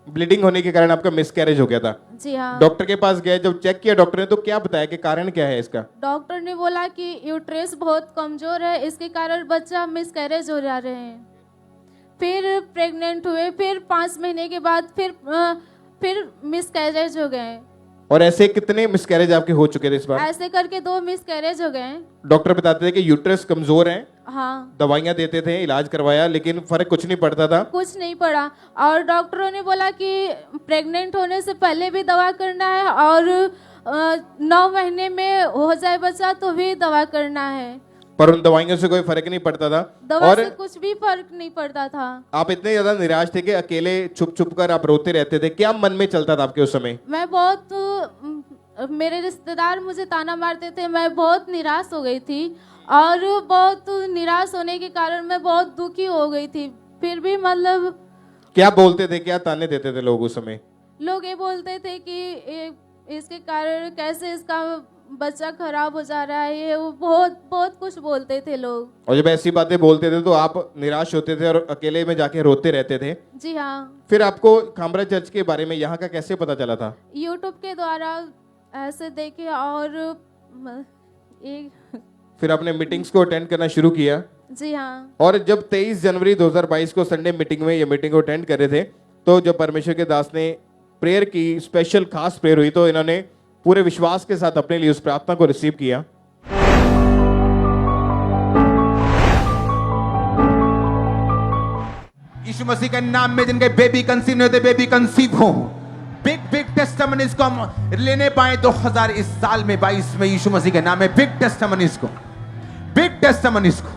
ब्लीडिंग होने के कारण आपका मिसकैरेज हो गया था। जी हाँ। डॉक्टर के पास गए, जब चेक किया डॉक्टर ने तो क्या बताया कि कारण क्या है इसका? डॉक्टर ने बोला कि यूट्रस बहुत कमजोर है, इसके कारण बच्चा मिसकैरेज हो जा रहे हैं। फिर प्रेग्नेंट हुए, फिर 5 महीने के बाद फिर मिसकैरेज हो गए। और ऐसे कितने मिसकैरेज आपके हो चुके थे इस बार? ऐसे करके 2 मिसकैरेज हो गए। डॉक्टर बताते थे कि यूट्रस कमजोर है। हाँ। दवाइयां देते थे, इलाज करवाया, लेकिन फर्क कुछ नहीं पड़ता था। कुछ नहीं पड़ा। और डॉक्टरों ने बोला कि प्रेग्नेंट होने से पहले भी दवा करना है और 9 महीने में हो जाए बच्चा तो भी दवा करना है। पर उन दवाइयों से कोई फर्क नहीं पड़ता था। दवा और से कुछ भी फर्क नहीं पड़ता था। आप इतने ज्यादा निराश थे कि अकेले छुप छुप कर आप रोते रहते थे। क्या मन में चलता था आपके उस समय? मैं बहुत, मेरे रिश्तेदार मुझे ताना मारते थे, मैं बहुत निराश हो गई थी और बहुत निराश होने के कारण मैं बहुत दुखी हो गई थी। फिर भी मतलब क्या बोलते थे, क्या ताने देते थे लोग उस समय? लोग ये बोलते थे कि इसके कारण कैसे इसका बच्चा खराब हो जा रहा है, ये वो बहुत कुछ बोलते थे लोग। और जब ऐसी बातें बोलते थे तो आप निराश होते थे और अकेले में जाके रोते रहते थे? जी हाँ। फिर आपको खामरा चर्च के बारे में यहाँ का कैसे पता चला था? यूट्यूब के द्वारा ऐसे देखे और फिर आपने मीटिंग्स को अटेंड करना शुरू किया? जी हाँ। और जब 23 जनवरी 2022 को संडे मीटिंग में ये मीटिंग को अटेंड कर रहे थे तो जब परमेश्वर के दास ने प्रेयर की, स्पेशल खास प्रेयर हुई, तो इन्होंने पूरे विश्वास के साथ अपने लिए उस प्रार्थना को रिसीव किया। यीशु मसीह के नाम में जिनके बेबी कंसीव नहीं होते, बेबी कंसीव हो। बिग टेस्टिमनीज को हम लेने पाए 2000 इस साल में 22 में यीशु मसीह के नाम में बिग टेस्टिमनीज को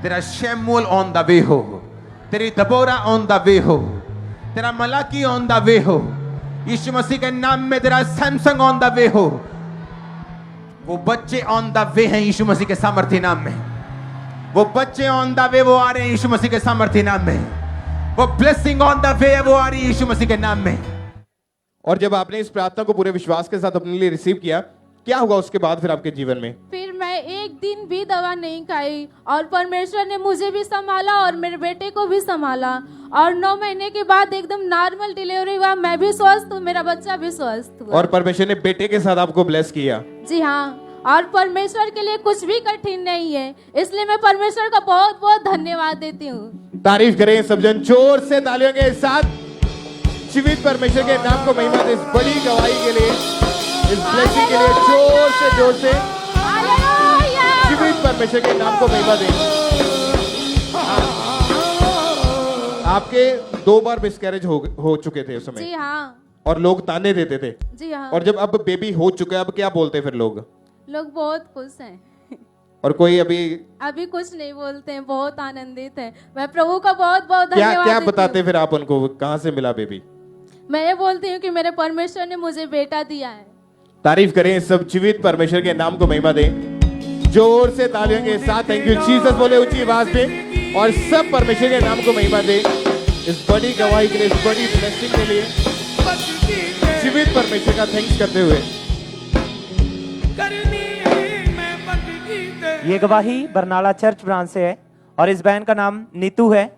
तेरा शैमुएल ऑन द वे हो, तेरी दबोरा ऑन द वे हो, तेरा मलाकी ऑन द वे हो। यीशु मसीह के नाम में तेरा सैमसंग ऑन द वे हो। वो बच्चे ऑन द वे हैं यीशु मसीह के सामर्थ्य नाम में। वो बच्चे ऑन द वे वो आ रहे हैं यीशु मसीह के सामर्थ्य नाम में। वो ब्लेसिंग ऑन द वे है वो आ रही है यीशु मसीह के नाम में। और जब आपने इस प्रार्थना को पूरे विश्वास के साथ अपने लिए रिसीव किया, क्या हुआ उसके बाद फिर आपके जीवन में? फिर मैं एक दिन भी दवा नहीं खाई और परमेश्वर ने मुझे भी संभाला और मेरे बेटे को भी संभाला और 9 महीने के बाद एकदम नॉर्मल डिलीवरी हुआ। मैं भी स्वस्थ हूँ, मेरा बच्चा भी स्वस्थ हुआ। और परमेश्वर ने बेटे के साथ आपको ब्लेस किया। जी हाँ, और परमेश्वर के लिए कुछ भी कठिन नहीं है, इसलिए मैं परमेश्वर का बहुत बहुत धन्यवाद देती हूँ। तारीफ करें सब जन जोर से तालियों के साथ। जीवित परमेश्वर के नाम को महिमा दे इस बड़ी गवाही के लिए, इस ब्लेसिंग के लिए जोर से जीवित परमेश्वर के नाम को महिमा दे। आपके 2 बार मिसकैरेज हो चुके थे उस समय। जी हाँ। और लोग ताने देते थे। जी हाँ। और जब अब बेबी हो चुका है, अब क्या बोलते फिर लोग बहुत खुश हैं। और कोई अभी कुछ नहीं बोलते हैं, बहुत आनंदित है। मैं प्रभु का बहुत बहुत क्या धन्यवाद क्या देती हूँ। बताते फिर आप उनको, कहाँ से मिला बेबी? मैं ये बोलती हूँ कि मेरे परमेश्वर ने मुझे बेटा दिया है। तारीफ करें सब जीवित परमेश्वर के नाम को महिमा दें जोर से तालियों के साथ। थैंक यू जीसस बोले ऊंची आवाज में, और सब परमेश्वर के नाम को महिमा दें इस बड़ी गवाही के लिए, इस बड़ी ब्लेसिंग के लिए। जीवित परमेश्वर का थैंक्स करते हुए। ये गवाही बरनाला चर्च ब्रांच से है और इस बहन का नाम नीतू है।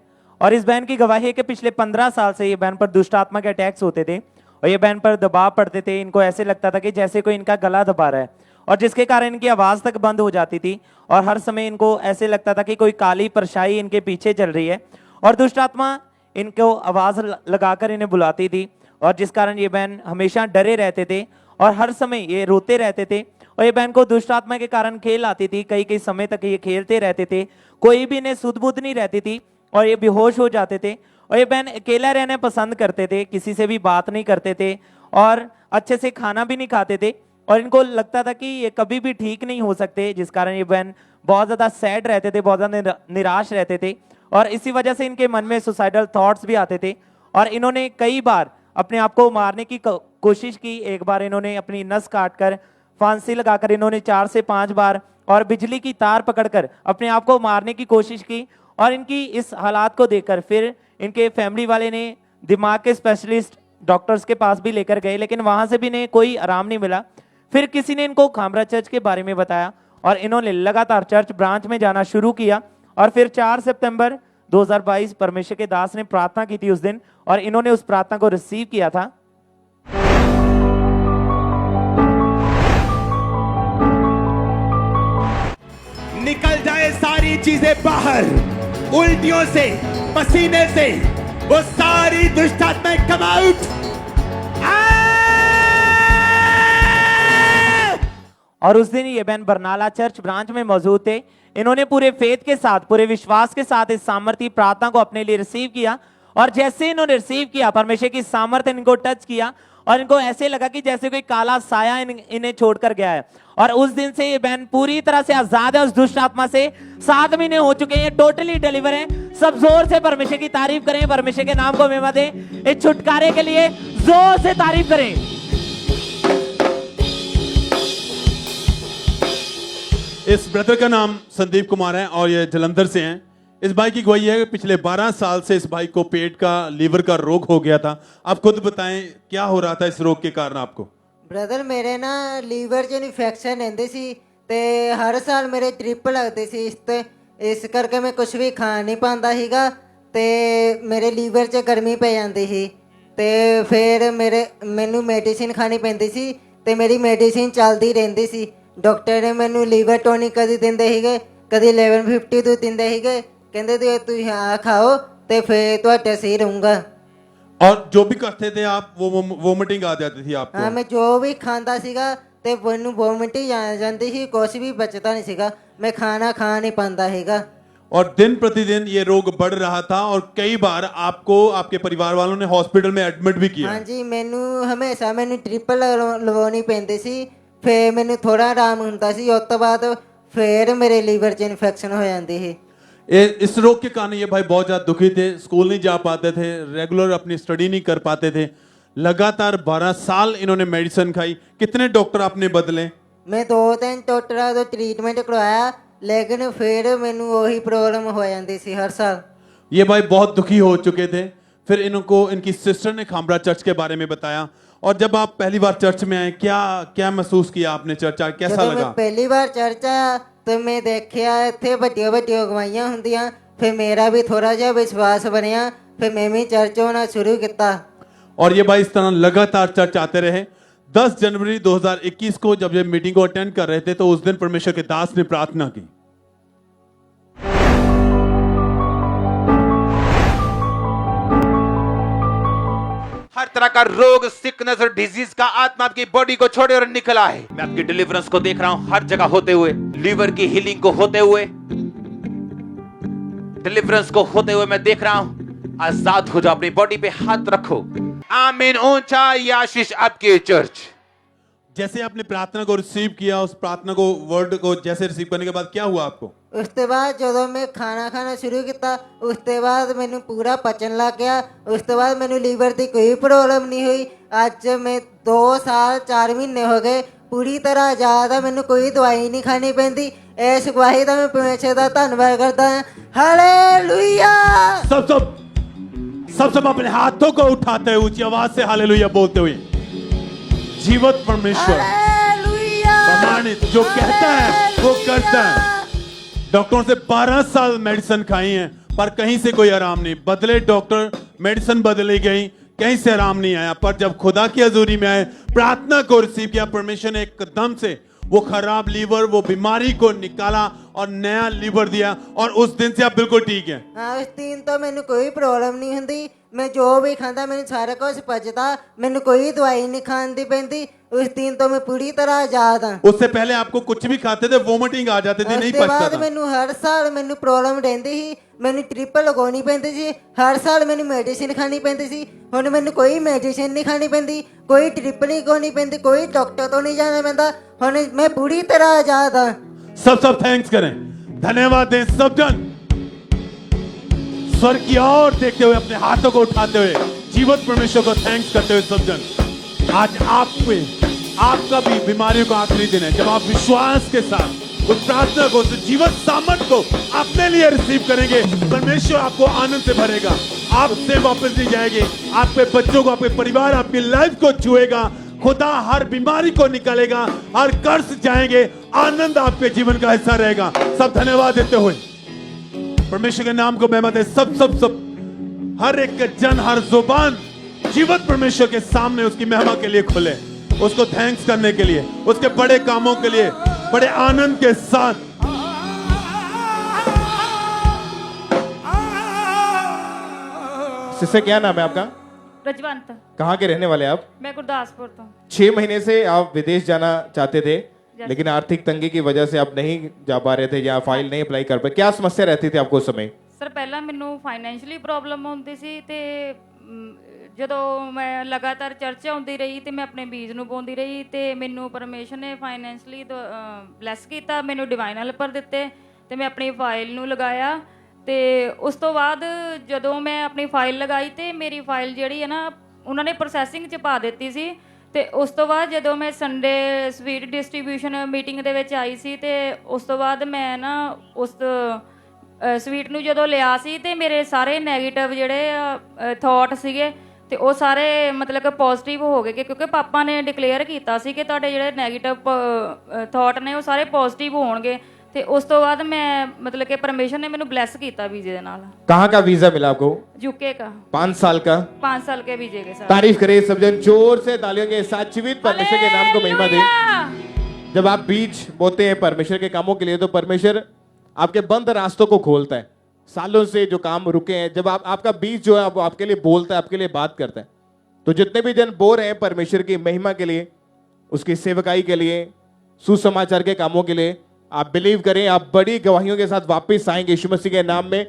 और इस बहन की गवाही है कि पिछले 15 साल से ये बहन पर दुष्ट आत्मा के अटैक्स होते थे और ये बहन पर दबाव पड़ते थे। इनको ऐसे लगता था कि जैसे कोई इनका गला दबा रहा है, और जिसके कारण इनकी आवाज तक बंद हो जाती थी और हर समय इनको ऐसे लगता था कि कोई काली परछाई इनके पीछे चल रही है और दुष्ट आत्मा इनको आवाज लगाकर इन्हें बुलाती थी, और जिस कारण ये बहन हमेशा डरे रहते थे और हर समय ये रोते रहते थे। और ये बहन को दुष्ट आत्मा के कारण खेल आती थी, कई कई समय तक ये खेलते रहते थे, कोई भी इन्हें सुध बुध नहीं रहती थी और ये बेहोश हो जाते थे। और ये बहन अकेला रहना पसंद करते थे, किसी से भी बात नहीं करते थे और अच्छे से खाना भी नहीं खाते थे, और इनको लगता था कि ये कभी भी ठीक नहीं हो सकते, जिस कारण ये बहन बहुत ज़्यादा सैड रहते थे, बहुत ज़्यादा निराश रहते थे, और इसी वजह से इनके मन में सुसाइडल थॉट्स भी आते थे। और इन्होंने कई बार अपने आप को मारने की कोशिश की। एक बार इन्होंने अपनी नस काट कर, फांसी लगाकर इन्होंने 4 से 5 बार और बिजली की तार पकड़कर अपने आप को मारने की कोशिश की। और इनकी इस हालात को देखकर फिर इनके फैमिली वाले ने दिमाग के स्पेशलिस्ट डॉक्टर्स के पास भी लेकर गए, लेकिन वहां से भी इन्हें कोई आराम नहीं मिला। फिर किसी ने इनको खामरा चर्च के बारे में बताया और इन्होंने लगातार चर्च ब्रांच में जाना शुरू किया। और फिर 4 सितंबर 2022 परमेश्वर के दास ने प्रार्थना की थी उस दिन, और इन्होंने उस प्रार्थना को रिसीव किया था। निकल जाए सारी चीजें बाहर, उल्टियों से, पसीने से, वो सारी दुष्ट आत्माएं कम आउट। और उस दिन ये बहन बरनाला चर्च ब्रांच में मौजूद थे। इन्होंने पूरे फेथ के साथ, पूरे विश्वास के साथ इस सामर्थ्य प्रार्थना को अपने लिए रिसीव किया, और जैसे इन्होंने रिसीव किया, परमेश्वर की सामर्थ्य इनको टच किया और इनको ऐसे लगा कि जैसे कोई काला साया इन्हें छोड़कर गया है। और उस दिन से ये बहन पूरी तरह से आजाद है उस दुष्ट आत्मा से। 7 महीने हो चुके हैं, टोटली डिलीवर है। सब जोर से परमेश्वर की तारीफ करें, परमेश्वर के नाम को महिमा दें। इस छुटकारे के लिए जोर से तारीफ करें। इस ब्रदर का नाम संदीप कुमार है और ये जलंधर से हैं। इस भाई की गवाही है कि पिछले 12 साल से इस भाई को पेट का, लीवर का रोग हो गया था। आप खुद बताएं क्या हो रहा था इस रोग के कारण आपको? ब्रदर मेरे ना लीवर 'ਚ ਇਨਫੈਕਸ਼ਨ ਰਹਿੰਦੀ ਸੀ ਤੇ ਹਰ ਸਾਲ ਮੇਰੇ ਟ੍ਰਿਪ ਲੱਗਦੇ ਸੀ ਇਸ ਕਰਕੇ ਮੈਂ ਕੁਝ ਵੀ ਖਾ ਨਹੀਂ ਪਾਉਂਦਾ ਸੀਗਾ ਤੇ ਮੇਰੇ ਲੀਵਰ 'ਚ ਗਰਮੀ ਪੈ ਜਾਂਦੀ ਸੀ ਤੇ ਫਿਰ ਮੈਨੂੰ ਮੈਡੀਸਿਨ ਖਾਣੀ ਪੈਂਦੀ ਸੀ ਤੇ ਮੇਰੀ ਮੈਡੀਸਿਨ ਚੱਲਦੀ ਰਹਿੰਦੀ ਸੀ। ਡਾਕਟਰ ਨੇ ਮੈਨੂੰ ਲੀਵਰ ਟੋਨਿਕ ਕਦੀ ਦਿੰਦੇ ਸੀਗੇ, ਕਦੀ 1152 ਦਿੰਦੇ ਸੀਗੇ, ਕਹਿੰਦੇ ਤੁਸੀਂ ਆ ਖਾਓ ਤੇ ਫਿਰ ਤੁਹਾਡਾ ਸਹੀ ਰਹੂੰਗਾ। और जो भी करते थे आप, वो वोमिटिंग आ जाती थी आपको? हाँ, मैं जो भी खांदा सीगा ते ਮੈਨੂੰ ਵੋਮਿਟਿੰਗ ਆ ਜਾਂਦੀ ਸੀ, ਕੁਝ ਵੀ ਬਚਦਾ नहीं ਸੀਗਾ, मैं खाना खा नहीं पाता ਸੀਗਾ। और दिन प्रतिदिन ये रोग बढ़ रहा था और कई बार आपको आपके परिवार वालों ने हॉस्पिटल में एडमिट भी किया? हाँ जी, ਮੈਨੂੰ ਹਮੇਸ਼ਾ ਮੈਨੂੰ ट्रिपल ਲਵਾਉਣੀ ਪੈਂਦੀ ਸੀ, ਫਿਰ ਮੈਨੂੰ ਥੋੜਾ ਆਰਾਮ ਹੁੰਦਾ ਸੀ, ਉਸ ਤੋਂ ਬਾਅਦ ਫਿਰ ਮੇਰੇ ਲੀਵਰ 'ਚ ਇਨਫੈਕਸ਼ਨ ਹੋ ਜਾਂਦੀ ਸੀ। इस रोग के कारण ये भाई बहुत ज्यादा दुखी थे, स्कूल नहीं जा पाते थे, रेगुलर अपनी स्टडी नहीं कर पाते थे। लगातार 12 साल इन्होंने मेडिसिन खाई। कितने डॉक्टर आपने बदले? मैं 2-3 ਡਾਕਟਰਾਂ ਤੋਂ ਟ੍ਰੀਟਮੈਂਟ ਕਰਵਾਇਆ ਲੇਕਿਨ ਫਿਰ ਮੈਨੂੰ ਉਹੀ ਪ੍ਰੋਬਲਮ ਹੋ ਜਾਂਦੀ ਸੀ ਹਰ ਸਾਲ। ये भाई बहुत दुखी हो चुके थे। फिर इनको इनकी सिस्टर ने खामरा चर्च के बारे में बताया। और जब आप पहली बार चर्च में आए, क्या क्या महसूस किया आपने? चर्च आके कैसा ਜਦੋਂ लगा? ਮੈਂ ਪਹਿਲੀ ਵਾਰ ਚਰਚ ਆਇਆ ਤੇ ਮੈਂ ਦੇਖਿਆ ਇੱਥੇ ਵੱਡੀਆਂ ਵੱਡੀਆਂ ਗਵਾਹੀਆਂ ਹੁੰਦੀਆਂ, ਫਿਰ ਮੇਰਾ ਵੀ ਥੋੜਾ ਜਿਹਾ ਵਿਸ਼ਵਾਸ ਬਣਿਆ, ਫਿਰ ਮੈਂ ਵੀ ਚਰਚ ਆਉਣਾ ਸ਼ੁਰੂ ਕੀਤਾ। और ये भाई इस तरह लगातार चर्च आते रहे। 10 जनवरी 2021 को जब ये मीटिंग को अटेंड कर रहे थे तो उस दिन परमेश्वर के दास ने प्रार्थना की। हर तरह का रोग, सिकनेस और डिजीज का आत्मा आपकी बॉडी को छोड़े और निकला है। मैं आपकी डिलीवरेंस को देख रहा हूं हर जगह होते हुए, लीवर की हीलिंग को होते हुए, डिलीवरेंस को होते हुए मैं देख रहा हूं। आजाद हो जाओ, अपनी बॉडी पे हाथ रखो। आमीन। ऊंचा ये आशीष आपकी चर्च। जैसे आपने प्रार्थना को रिसीव किया, उस प्रार्थना को, वर्ड को जैसे रिसीव करने के बाद क्या हुआ आपको? ਉਸ ਤੋਂ ਬਾਅਦ ਜਦੋਂ ਮੈਂ ਖਾਣਾ ਖਾਣਾ ਸ਼ੁਰੂ ਕੀਤਾ, ਉਸ ਤੋਂ ਬਾਅਦ ਮੈਨੂੰ ਪੂਰਾ ਪਚਣ ਲੱਗ ਗਿਆ। ਉਸ ਤੋਂ ਬਾਅਦ ਮੈਨੂੰ ਲੀਵਰ ਦੀ ਕੋਈ ਪ੍ਰੋਬਲਮ ਨਹੀਂ ਹੋਈ। ਅੱਜ ਮੈਂ 2 ਸਾਲ 4 ਮਹੀਨੇ ਹੋ ਗਏ ਪੂਰੀ ਤਰ੍ਹਾਂ ਆਜ਼ਾਦ ਆ, ਮੈਨੂੰ ਕੋਈ ਦਵਾਈ ਨਹੀਂ ਖਾਣੀ ਪੈਂਦੀ। ਇਸ ਗਵਾਹੀ ਦਾ ਮੈਂ ਪਰਮੇਸ਼ਰ ਦਾ ਧੰਨਵਾਦ ਕਰਦਾ ਹਾਂ। ਹਾਲੇਲੂਇਆ। सब अपने हाथों को उठाते हुए ऊंची आवाज से हालेलुया बोलते हुए, जीवित परमेश्वर प्रमाणित, जो कहता है वो करता है। डॉक्टरों से 12 साल मेडिसिन खाई है पर कहीं से कोई आराम नहीं। बदले डॉक्टर, मेडिसिन बदली गई, कहीं से आराम नहीं आया। पर जब खुदा की हजूरी में आए, प्रार्थना को रिसीव किया, परमेश्वर ने एकदम से वो खराब लीवर, वो बीमारी को निकाला और नया लीवर दिया और उस दिन से आप बिल्कुल ठीक हैं। हाँ, उस दिन तो मैंने कोई प्रॉब्लम नहीं हुंदी। मैं जो भी खाता मैंने सारा कुछ पचता, मैंने कोई दवाई नहीं खानी पैंदी। उस दिन तो मैं पूरी तरह आजाद हाँ। उससे पहले आपको कुछ भी खाते थे वोमिटिंग आ जाते थे, नहीं उसके पचता बाद था। मैंने हर साल मैंने प्रॉब्लम रहती ही, मैंने ट्रिप लगानी पैंती सी, हर साल मैंने मेडिसिन खानी पैंती सी। हुण मैंने कोई मेडिसिन नहीं खानी पैंती, कोई ट्रिप नहीं खानी पैंती, कोई डॉक्टर तो नहीं जाना पैंदा। हुण मैं पूरी तरह आजाद हाँ। सब थैंक्स करें, धन्यवाद दें सब जन। स्वर्ग की ओर देखते हुए, अपने हाथों को उठाते हुए, जीवित परमेश्वर को थैंक्स करते हुए सब जन। आज आपका भी बीमारियों का आखिरी दिन है जब आप विश्वास के साथ उस प्रार्थना को, उस जीवित सामर्थ को अपने लिए रिसीव करेंगे। परमेश्वर आपको आनंद से भरेगा, आपसे वापस नहीं जाएंगे, आपके बच्चों को, आपके परिवार, आपकी लाइफ को छुएगा। खुदा हर बीमारी को निकालेगा, हर कर्ज जाएंगे, आनंद आपके जीवन का हिस्सा रहेगा। सब धन्यवाद देते हुए परमेश्वर के नाम को महिमा दे। सब हर एक जन, हर जुबान जीवित परमेश्वर के सामने उसकी महिमा के लिए खुले, उसको थैंक्स करने के लिए, उसके बड़े कामों के लिए बड़े आनंद के साथ। सिस्टर क्या नाम है आपका? रजवंत। कहाँ के रहने वाले आप? मैं गुरदासपुर तो। 6 महीने से आप विदेश जाना चाहते थे लेकिन आर्थिक तंगी की वजह से आप नहीं जा पा रहे थे या फाइल नहीं अप्लाई कर पाए। क्या समस्या रहती थी आपको उस समय? ਸਰ ਪਹਿਲਾਂ ਮੈਨੂੰ ਫਾਈਨੈਂਸ਼ਲੀ ਪ੍ਰੋਬਲਮ ਹੁੰਦੀ ਸੀ ਤੇ ਜਦੋਂ ਮੈਂ ਲਗਾਤਾਰ ਚਰਚ ਆਉਂਦੀ ਰਹੀ ਤੇ ਮੈਂ ਆਪਣੇ ਬੀਜ ਨੂੰ ਬੋਂਦੀ ਰਹੀ ਤੇ ਮੈਨੂੰ ਪਰਮੇਸ਼ਰ ਨੇ ਫਾਈਨੈਂਸ਼ਲੀ ਬਲੈਸ ਕੀਤਾ, ਮੈਨੂੰ ਡਿਵਾਈਨ ਹੈਲਪਰ ਦਿੱਤੇ ਤੇ ਮੈਂ ਆਪਣੀ ਫਾਈਲ ਨੂੰ ਲਗਾਇਆ। ਤੇ ਉਸ ਤੋਂ ਬਾਅਦ ਜਦੋਂ ਮੈਂ ਆਪਣੀ ਫਾਈਲ ਲਗਾਈ ਤੇ ਮੇਰੀ ਫਾਈਲ ਜਿਹੜੀ ਹੈ ਨਾ ਉਹਨਾਂ ਨੇ ਪ੍ਰੋਸੈਸਿੰਗ 'ਚ ਪਾ ਦਿੱਤੀ ਸੀ। ਤੇ ਉਸ ਤੋਂ ਬਾਅਦ ਜਦੋਂ ਮੈਂ ਸੰਡੇ ਸਵੀਟ ਡਿਸਟ੍ਰੀਬਿਊਸ਼ਨ ਮੀਟਿੰਗ ਦੇ ਵਿੱਚ ਆਈ ਸੀ ਤੇ ਉਸ ਤੋਂ ਬਾਅਦ ਮੈਂ ਨਾ ਉਸ ਸਵੀਟ ਨੂੰ ਜਦੋਂ ਲਿਆ ਸੀ ਤੇ ਮੇਰੇ ਸਾਰੇ ਨੈਗੇਟਿਵ ਜਿਹੜੇ ਥੋਟ ਸੀਗੇ ਤੇ ਉਹ ਸਾਰੇ ਮਤਲਬ ਕਿ ਪੋਜ਼ਿਟਿਵ ਹੋ ਗਏ ਕਿਉਂਕਿ ਪਾਪਾ ਨੇ ਡਿਕਲੇਅਰ ਕੀਤਾ ਸੀ ਕਿ ਤੁਹਾਡੇ ਜਿਹੜੇ ਨੈਗੇਟਿਵ ਥੋਟ ਨੇ ਉਹ ਸਾਰੇ ਪੋਜ਼ਿਟਿਵ ਹੋਣਗੇ। ਤੇ ਉਸ ਤੋਂ ਬਾਅਦ ਮੈਂ मतलब कि परमेश्वर ने मैंने ब्लेस किया वीजे दे नाल। कहाँ का वीजा मिला आपको? यूके का। 5 साल का? 5 साल के वीजे के साथ। तारीफ करें सब जन जोर से, तालियों के साथ जीवित परमेश्वर के नाम को महिमा दें। जब आप बीज बोते हैं परमेश्वर के कामों के लिए तो परमेश्वर आपके बंद रास्तों को खोलता है। सालों से जो काम रुके हैं, जब आपका बीज जो है वो आपके लिए बोलता है, आपके लिए बात करता है। तो जितने भी जन बो रहे हैं परमेश्वर की महिमा के लिए, उसकी सेवकाई के लिए, सुसमाचार के कामों के लिए, आप बिलीव करें, आप बड़ी गवाहियों के साथ वापस आएंगे यीशु मसीह के नाम में।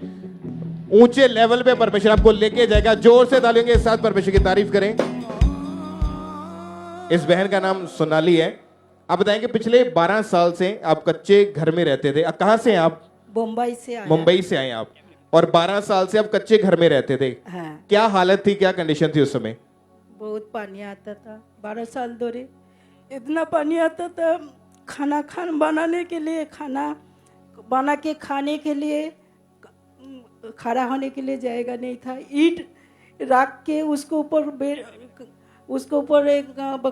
ऊंचे लेवल पे परमेश्वर आपको लेके जाएगा। जोर से तालियों के साथ परमेश्वर की तारीफ करें। इस बहन का नाम सोनाली है। आप बताएंगे पिछले 12 साल से आप कच्चे घर में रहते थे। कहां से हैं आप? मुंबई से आए। मुंबई से आए आप, और 12 साल से आप कच्चे घर में रहते थे। हाँ। क्या हालत थी, क्या कंडीशन थी उस समय? बहुत पानी आता था। 12 साल दौरे इतना पानी आता था, खाना बनाने के लिए, खाना बना के खाने के लिए, खड़ा होने के लिए जगह नहीं था। ईंट रख के उसके ऊपर एक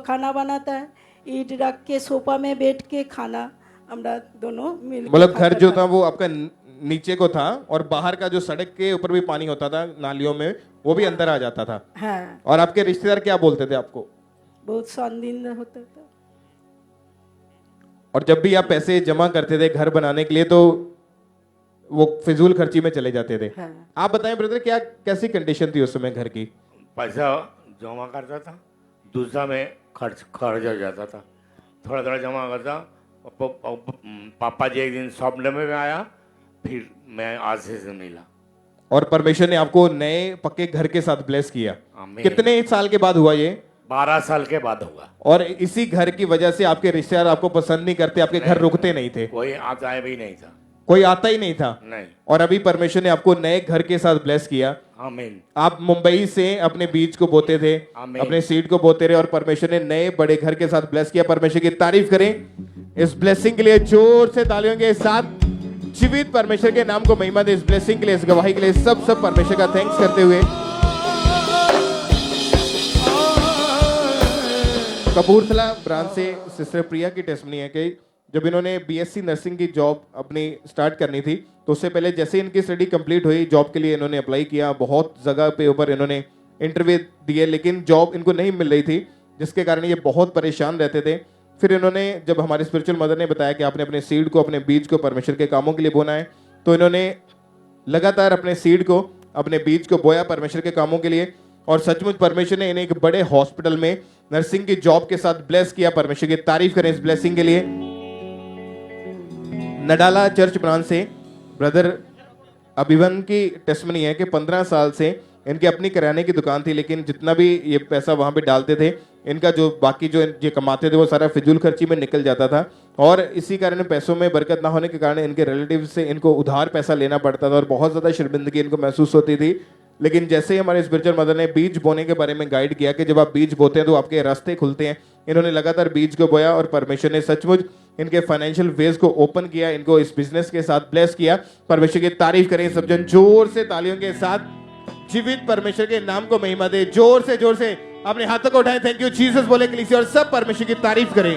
खाना बनाता है, ईंट रख के सोफा में बैठ के खाना हमरा दोनों मिल। मतलब घर जो था वो आपका नीचे को था और बाहर का जो सड़क के ऊपर भी पानी होता था नालियों में, वो भी अंदर आ जाता था। हाँ। और आपके रिश्तेदार क्या बोलते थे आपको? बहुत शानदार होता था। और जब भी आप पैसे जमा करते थे घर बनाने के लिए तो वो फिजूल खर्ची में चले जाते थे। हाँ। आप बताएं ब्रदर, क्या कैसी कंडीशन थी उस समय घर की? पैसा जमा करता था, दूसरा में खर्च हो जाता था। थोड़ा थोड़ा जमा करता। पापा जी एक दिन स्वप्न में आया, फिर मैं आशीष से मिला और परमेश्वर ने आपको नए पक्के घर के साथ ब्लेस किया। आमीन। कितने साल के बाद हुआ ये? 12 साल के बाद हुआ। और इसी घर की वजह से आपके रिश्तेदार आपको पसंद नहीं करते, आपके घर रुकते नहीं थे? कोई आता भी नहीं था। कोई आता ही नहीं था? नहीं। और अभी परमेश्वर ने आपको नए घर के साथ ब्लेस किया। आमीन। आप मुंबई से अपने बीज को बोते थे, अपने सीड को बोते रहे और परमेश्वर ने नए बड़े घर के साथ ब्लेस किया। परमेश्वर की तारीफ करें इस ब्लेसिंग के लिए, जोर से तालियों के साथ। जीवित परमेश्वर के नाम को महिमा दे इस ब्लेसिंग के लिए, इस गवाही के लिए। सब परमेश्वर का थैंक्स करते हुए कपूरथला ब्रांच से सिस्टर प्रिया की टेस्टमनी है कि जब इन्होंने बीएससी नर्सिंग की जॉब अपनी स्टार्ट करनी थी तो उससे पहले जैसे इनकी स्टडी कंप्लीट हुई, जॉब के लिए इन्होंने अप्लाई किया, बहुत जगह पे ऊपर इन्होंने इंटरव्यू दिए, लेकिन जॉब इनको नहीं मिल रही थी, जिसके कारण ये बहुत परेशान रहते थे। फिर इन्होंने, जब हमारी स्पिरिचुअल मदर ने बताया कि आपने अपने सीड को, अपने बीज को परमेश्वर के कामों के लिए बोना है, तो इन्होंने लगातार अपने सीड को, अपने बीज को बोया परमेश्वर के कामों के लिए। और सचमुच परमेश्वर ने इन्हें एक बड़े हॉस्पिटल में नर्सिंग की जॉब के साथ ब्लेस किया। परमेश्वर की तारीफ करें इस ब्लेसिंग के लिए। नडाला चर्च ब्रांच से ब्रदर अभिवन की टेस्टमनी है कि 15 साल से इनकी अपनी किराने की दुकान थी, लेकिन जितना भी ये पैसा वहां पे डालते थे, इनका जो बाकी जो ये कमाते थे वो सारा फिजूल खर्ची में निकल जाता था। और इसी कारण पैसों में बरकत ना होने के कारण इनके रिलेटिव से इनको उधार पैसा लेना पड़ता था और बहुत ज़्यादा शर्मिंदगी इनको महसूस होती थी। लेकिन जैसे ही हमारे स्पिरिचुअल मदर ने बीज बोने के बारे में गाइड किया कि जब आप बीज बोते हैं तो आपके रास्ते खुलते हैं, इन्होंने लगातार बीज को बोया और परमेश्वर ने सचमुच इनके फाइनेंशियल वेज को ओपन किया, इनको इस बिजनेस के साथ ब्लेस किया। परमेश्वर की तारीफ करें सब जन जोर से तालियों के साथ। जीवित परमेश्वर के नाम को महिमा दे। जोर से अपने हाथों को उठाएं, थैंक यू जीसस बोले कलीसिया, और सब परमेश्वर की तारीफ करें।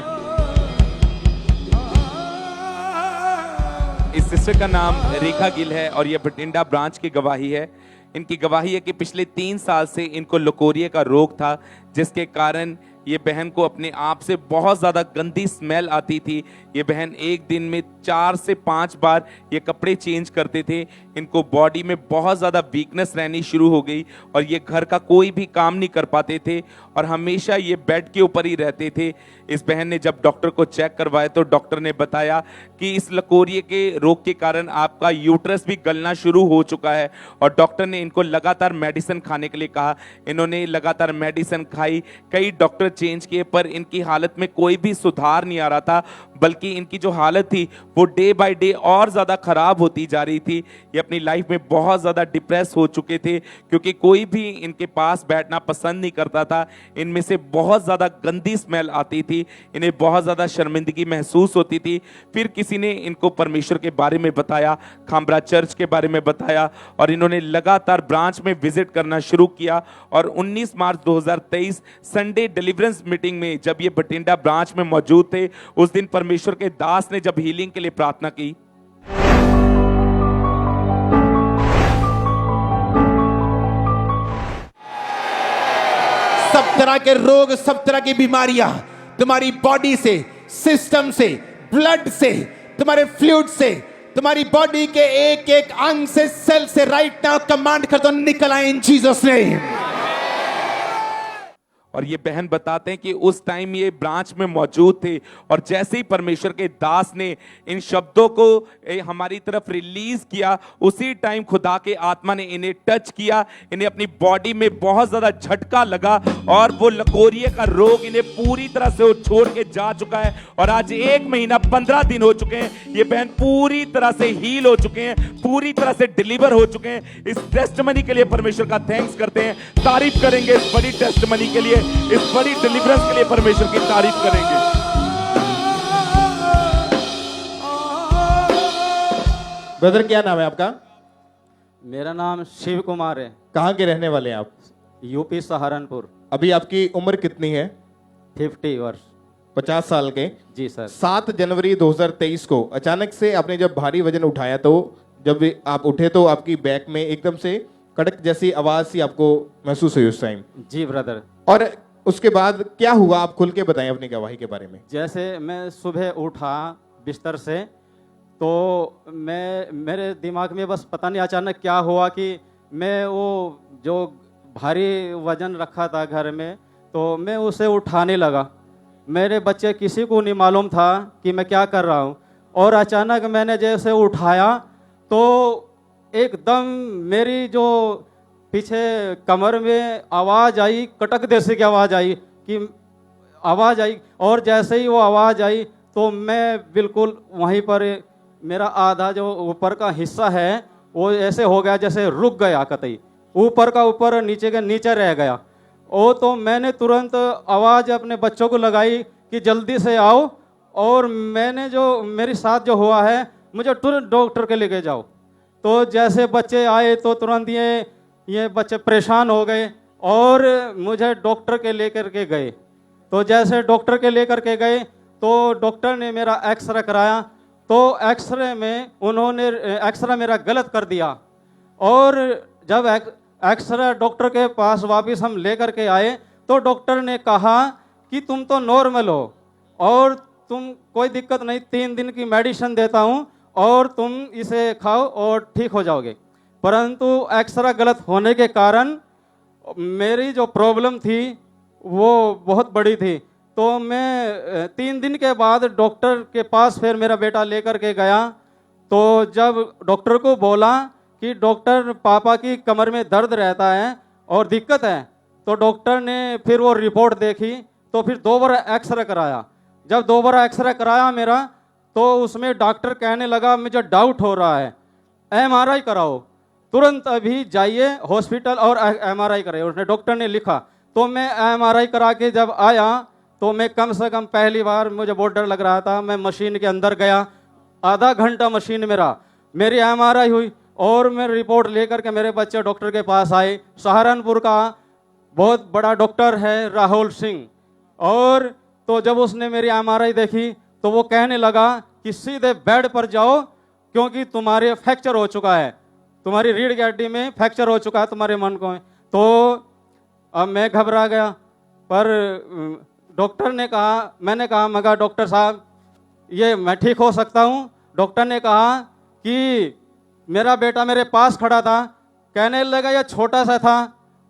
इस सिस्टर का नाम रेखा गिल है और ये बठिंडा ब्रांच की गवाही है। इनकी गवाही है कि पिछले 3 साल से इनको लकोरिया का रोग था, जिसके कारण ये बहन को अपने आप से बहुत ज़्यादा गंदी स्मेल आती थी। ये बहन एक दिन में 4 से 5 बार ये कपड़े चेंज करते थे। इनको बॉडी में बहुत ज़्यादा वीकनेस रहनी शुरू हो गई और ये घर का कोई भी काम नहीं कर पाते थे और हमेशा ये बेड के ऊपर ही रहते थे। इस बहन ने जब डॉक्टर को चेक करवाया तो डॉक्टर ने बताया कि इस लकोरिये के रोग के कारण आपका यूट्रस भी गलना शुरू हो चुका है और डॉक्टर ने इनको लगातार मेडिसिन खाने के लिए कहा। इन्होंने लगातार मेडिसिन खाई, कई डॉक्टर चेंज किए, पर इनकी हालत में कोई भी सुधार नहीं आ रहा था, बल्कि इनकी जो हालत थी वो डे बाय डे और ज़्यादा ख़राब होती जा रही थी। ये अपनी लाइफ में बहुत ज़्यादा डिप्रेस हो चुके थे क्योंकि कोई भी इनके पास बैठना पसंद नहीं करता था। इनमें से बहुत ज़्यादा गंदी स्मेल आती थी, इन्हें बहुत ज़्यादा शर्मिंदगी महसूस होती थी। फिर किसी ने इनको परमेश्वर के बारे में बताया, खामरा चर्च के बारे में बताया और इन्होंने लगातार ब्रांच में विजिट करना शुरू किया। और 19 मार्च 2023 संडे डिलीवरेंस मीटिंग में जब ये बठिंडा ब्रांच में मौजूद थे, उस दिन परमेश्वर के दास ने जब हीलिंग के लिए प्रार्थना की, सब तरह के रोग, सब तरह की बीमारियां तुम्हारी बॉडी से, सिस्टम से, ब्लड से, तुम्हारे फ्लूइड से, तुम्हारी बॉडी के एक एक अंग से, सेल से राइट नाउ कमांड कर दो, निकल आए इन जीसस नेम। और ये बहन बताते हैं कि उस टाइम ये ब्रांच में मौजूद थे और जैसे ही परमेश्वर के दास ने इन शब्दों को हमारी तरफ रिलीज किया, उसी टाइम खुदा के आत्मा ने इन्हें टच किया। इन्हें अपनी बॉडी में बहुत ज्यादा झटका लगा और वो लकोरिये का रोग इन्हें पूरी तरह से छोड़ के जा चुका है। और आज 1 महीना 15 दिन हो चुके हैं, ये बहन पूरी तरह से हील हो चुके हैं, पूरी तरह से डिलीवर हो चुके हैं। इस टेस्टमनी के लिए परमेश्वर का थैंक्स करते हैं, तारीफ करेंगे इस बड़ी टेस्टमनी के लिए, इस बड़ी डिलीवरेंस के लिए परमेश्वर की तारीफ करेंगे। ब्रदर क्या नाम है आपका? मेरा नाम शिव कुमार है। कहाँ के रहने वाले हैं आप? यूपी सहारनपुर। अभी आपकी उम्र कितनी है? 50 वर्ष। 50 साल के। जी सर। 7 जनवरी 2023 को अचानक से आपने जब भारी वजन उठाया तो जब आप उठे तो आपकी बैक में एकदम से कड़क जैसी आवाज सी आपको महसूस हुई उस टाइम? जी ब्रदर। और उसके बाद क्या हुआ, आप खुल के बताएं अपनी गवाही के बारे में। जैसे मैं सुबह उठा बिस्तर से तो मेरे दिमाग में बस पता नहीं अचानक क्या हुआ कि मैं वो जो भारी वजन रखा था घर में तो मैं उसे उठाने लगा। मेरे बच्चे किसी को नहीं मालूम था कि मैं क्या कर रहा हूँ और अचानक मैंने जैसे उठाया तो एकदम मेरी जो पीछे कमर में आवाज़ आई, कटक जैसे की आवाज़ आई कि आवाज़ आई और जैसे ही वो आवाज़ आई तो मैं बिल्कुल वहीं पर मेरा आधा जो ऊपर का हिस्सा है वो ऐसे हो गया जैसे रुक गया, कतई ऊपर का ऊपर नीचे के नीचे रह गया। ओ तो मैंने तुरंत आवाज़ अपने बच्चों को लगाई कि जल्दी से आओ और मैंने जो मेरे साथ जो हुआ है मुझे तुरंत डॉक्टर के लेके जाओ। तो जैसे बच्चे आए तो तुरंत ये बच्चे परेशान हो गए और मुझे डॉक्टर के लेकर के गए। तो जैसे डॉक्टर के लेकर के गए तो डॉक्टर ने मेरा एक्सरे कराया तो एक्सरे में उन्होंने एक्सरा मेरा गलत कर दिया और जब एक्सरे डॉक्टर के पास वापस हम लेकर के आए तो डॉक्टर ने कहा कि तुम तो नॉर्मल हो और तुम कोई दिक्कत नहीं, 3 दिन की मेडिसिन देता हूँ और तुम इसे खाओ और ठीक हो जाओगे। परंतु एक्सरा गलत होने के कारण मेरी जो प्रॉब्लम थी वो बहुत बड़ी थी। तो मैं 3 दिन के बाद डॉक्टर के पास फिर मेरा बेटा लेकर के गया। तो जब डॉक्टर को बोला कि डॉक्टर पापा की कमर में दर्द रहता है और दिक्कत है, तो डॉक्टर ने फिर वो रिपोर्ट देखी तो फिर 2 बार एक्सरे कराया। जब 2 बार एक्सरे कराया मेरा तो उसमें डॉक्टर कहने लगा मुझे डाउट हो रहा है, MRI कराओ, तुरंत अभी जाइए हॉस्पिटल और MRI कराइए, उसने डॉक्टर ने लिखा। तो मैं MRI करा के जब आया तो मैं कम से कम पहली बार मुझे बहुत डर लग रहा था। मैं मशीन के अंदर गया, आधा घंटा मशीन में रहा, मेरी MRI हुई और मैं रिपोर्ट लेकर के मेरे बच्चे डॉक्टर के पास आए। सहारनपुर का बहुत बड़ा डॉक्टर है राहुल सिंह। और तो जब उसने मेरी MRI देखी तो वो कहने लगा कि सीधे बेड पर जाओ क्योंकि तुम्हारे फ्रैक्चर हो चुका है, तुम्हारी रीढ़ की हड्डी में फ्रैक्चर हो चुका है तुम्हारे मन को। तो अब मैं घबरा गया पर डॉक्टर ने कहा, मैंने कहा मगर डॉक्टर साहब ये मैं ठीक हो सकता हूँ। डॉक्टर ने कहा कि मेरा बेटा मेरे पास खड़ा था, कहने लगा ये छोटा सा था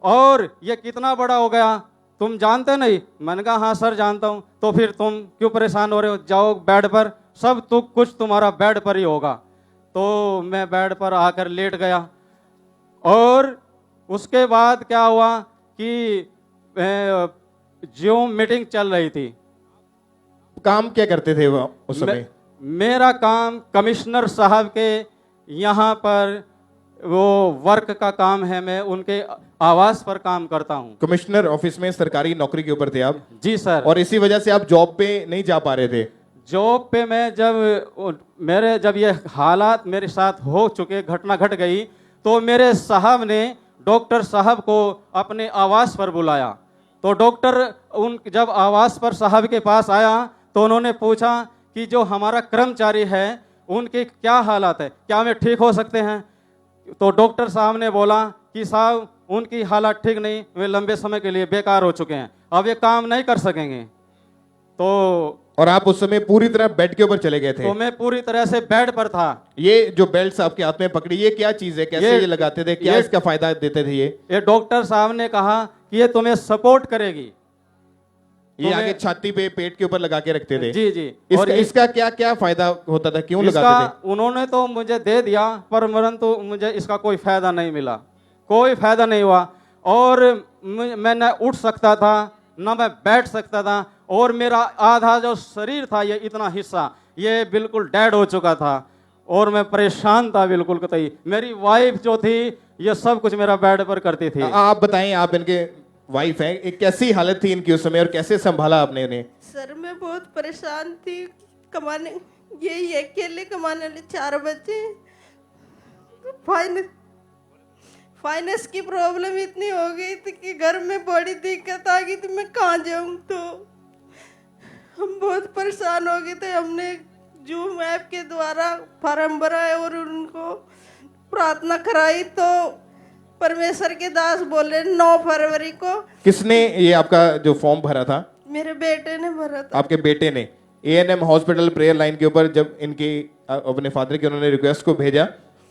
और ये कितना बड़ा हो गया तुम जानते नहीं। मैंने कहा हाँ सर जानता हूँ। तो फिर तुम क्यों परेशान हो रहे हो, जाओ बेड पर, सब कुछ तुम्हारा बेड पर ही होगा। तो मैं बेड पर आकर लेट गया और उसके बाद क्या हुआ कि जो मीटिंग चल रही थी। काम क्या करते थे वो उस समय? मेरा काम कमिश्नर साहब के यहाँ पर वो वर्क का काम है, मैं उनके आवास पर काम करता हूँ। कमिश्नर ऑफिस में सरकारी नौकरी के ऊपर थे आप? जी सर। और इसी वजह से आप जॉब पे नहीं जा पा रहे थे? जॉब पे मैं जब ये हालात मेरे साथ हो चुके, घटना घट गई, तो मेरे साहब ने डॉक्टर साहब को अपने आवास पर बुलाया। तो डॉक्टर जब आवास पर साहब के पास आया तो उन्होंने पूछा कि जो हमारा कर्मचारी है उनके क्या हालात है, क्या वे ठीक हो सकते हैं। तो डॉक्टर साहब ने बोला कि साहब उनकी हालत ठीक नहीं, वे लंबे समय के लिए बेकार हो चुके हैं, अब ये काम नहीं कर सकेंगे। तो और आप उस समय पूरी तरह बेड के ऊपर चले गए थे? तो मैं पूरी तरह से बेड पर था। ये जो बेल्ट आपके हाथ में पकड़ी, ये क्या चीज है, कैसे ये लगाते थे, क्या इसका फायदा देते थे? ये डॉक्टर साहब ने कहा कि ये तुम्हें सपोर्ट करेगी। ये आगे छाती पे पेट के ऊपर लगा के रखते थे? जी जी। और इसका क्या क्या फायदा होता था, क्यों लगाते थे? उन्होंने तो मुझे दे दिया परंतु मुझे इसका कोई फायदा नहीं मिला, कोई फायदा नहीं हुआ। और मैं न उठ सकता था न मैं बैठ सकता था और मेरा आधा जो शरीर था, ये इतना हिस्सा ये बिल्कुल डेड हो चुका था और मैं परेशान था बिल्कुल कतई। मेरी वाइफ जो थी ये सब कुछ मेरा बेड पर करती थी। आप बताएं, आप इनके वाइफ हैं, एक कैसी हालत थी इनकी उस समय और कैसे संभाला आपने इन्हें? सर मैं बहुत परेशान थी, कमाने ये अकेले कमाने वाले 4 बच्चे, फाइनेंस की प्रॉब्लम इतनी हो गई थी कि घर में बड़ी दिक्कत आ गई थी, मैं कहाँ जाऊँ। तो हम बहुत परेशान हो गए थे। हमने जूम ऐप के द्वारा फॉर्म भरा है और उनको प्रार्थना कराई, तो परमेश्वर के दास बोले 9 फरवरी को। किसने ये आपका जो फॉर्म भरा था? मेरे बेटे ने भरा था। आपके बेटे ने ANM हॉस्पिटल प्रेयर लाइन के ऊपर जब इनके अपने फादर के उन्होंने रिक्वेस्ट को भेजा,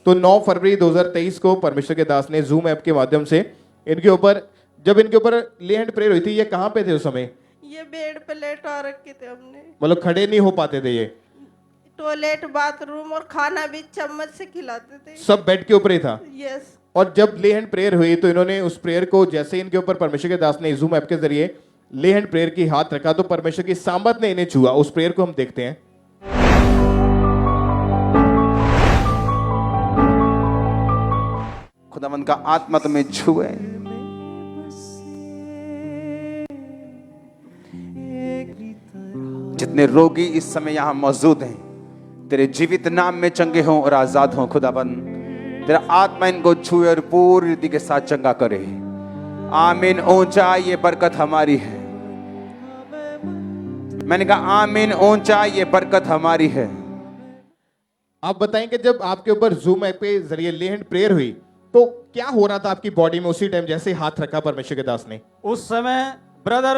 तो 9 फरवरी 2023 को परमेश्वर के दास ने जूम ऐप के माध्यम से इनके ऊपर, जब इनके ऊपर ले हैंड प्रेयर हुई थी, ये कहाँ पे थे उस समय? ये बेड पे लेटा रखे थे हमने। मतलब खड़े नहीं हो पाते थे ये? टॉयलेट, बाथरूम और खाना भी चम्मच से खिलाते थे। सब बेड के ऊपर ही था? यस। और जब ले हैंड प्रेयर हुई तो इन्होंने उस प्रेयर को, जैसे इनके ऊपर परमेश्वर के दास ने जूम ऐप के जरिए ले हैंड प्रेयर की हाथ रखा, तो परमेश्वर की सामर्थ ने इन्हें छुआ। उस प्रेयर को हम देखते हैं। खुदावंद का आत्मा तुम्हें छुए। जितने रोगी इस समय यहां मौजूद हैं, तेरे जीवित नाम में चंगे हों और आजाद हों। खुदावंद तेरा आत्मा इनको छुए और पूरी रीति के साथ चंगा करे। आमीन। ऊंचा ये बरकत हमारी है। मैंने कहा आमीन। ऊंचा ये बरकत हमारी है। आप बताएं कि जब आपके ऊपर जूम ऐप के जरिए ले हैंड प्रेयर हुई तो क्या हो रहा था आपकी बॉडी में उसी टाइम जैसे हाथ रखा परमेश्वर के दास ने? उस समय ब्रदर,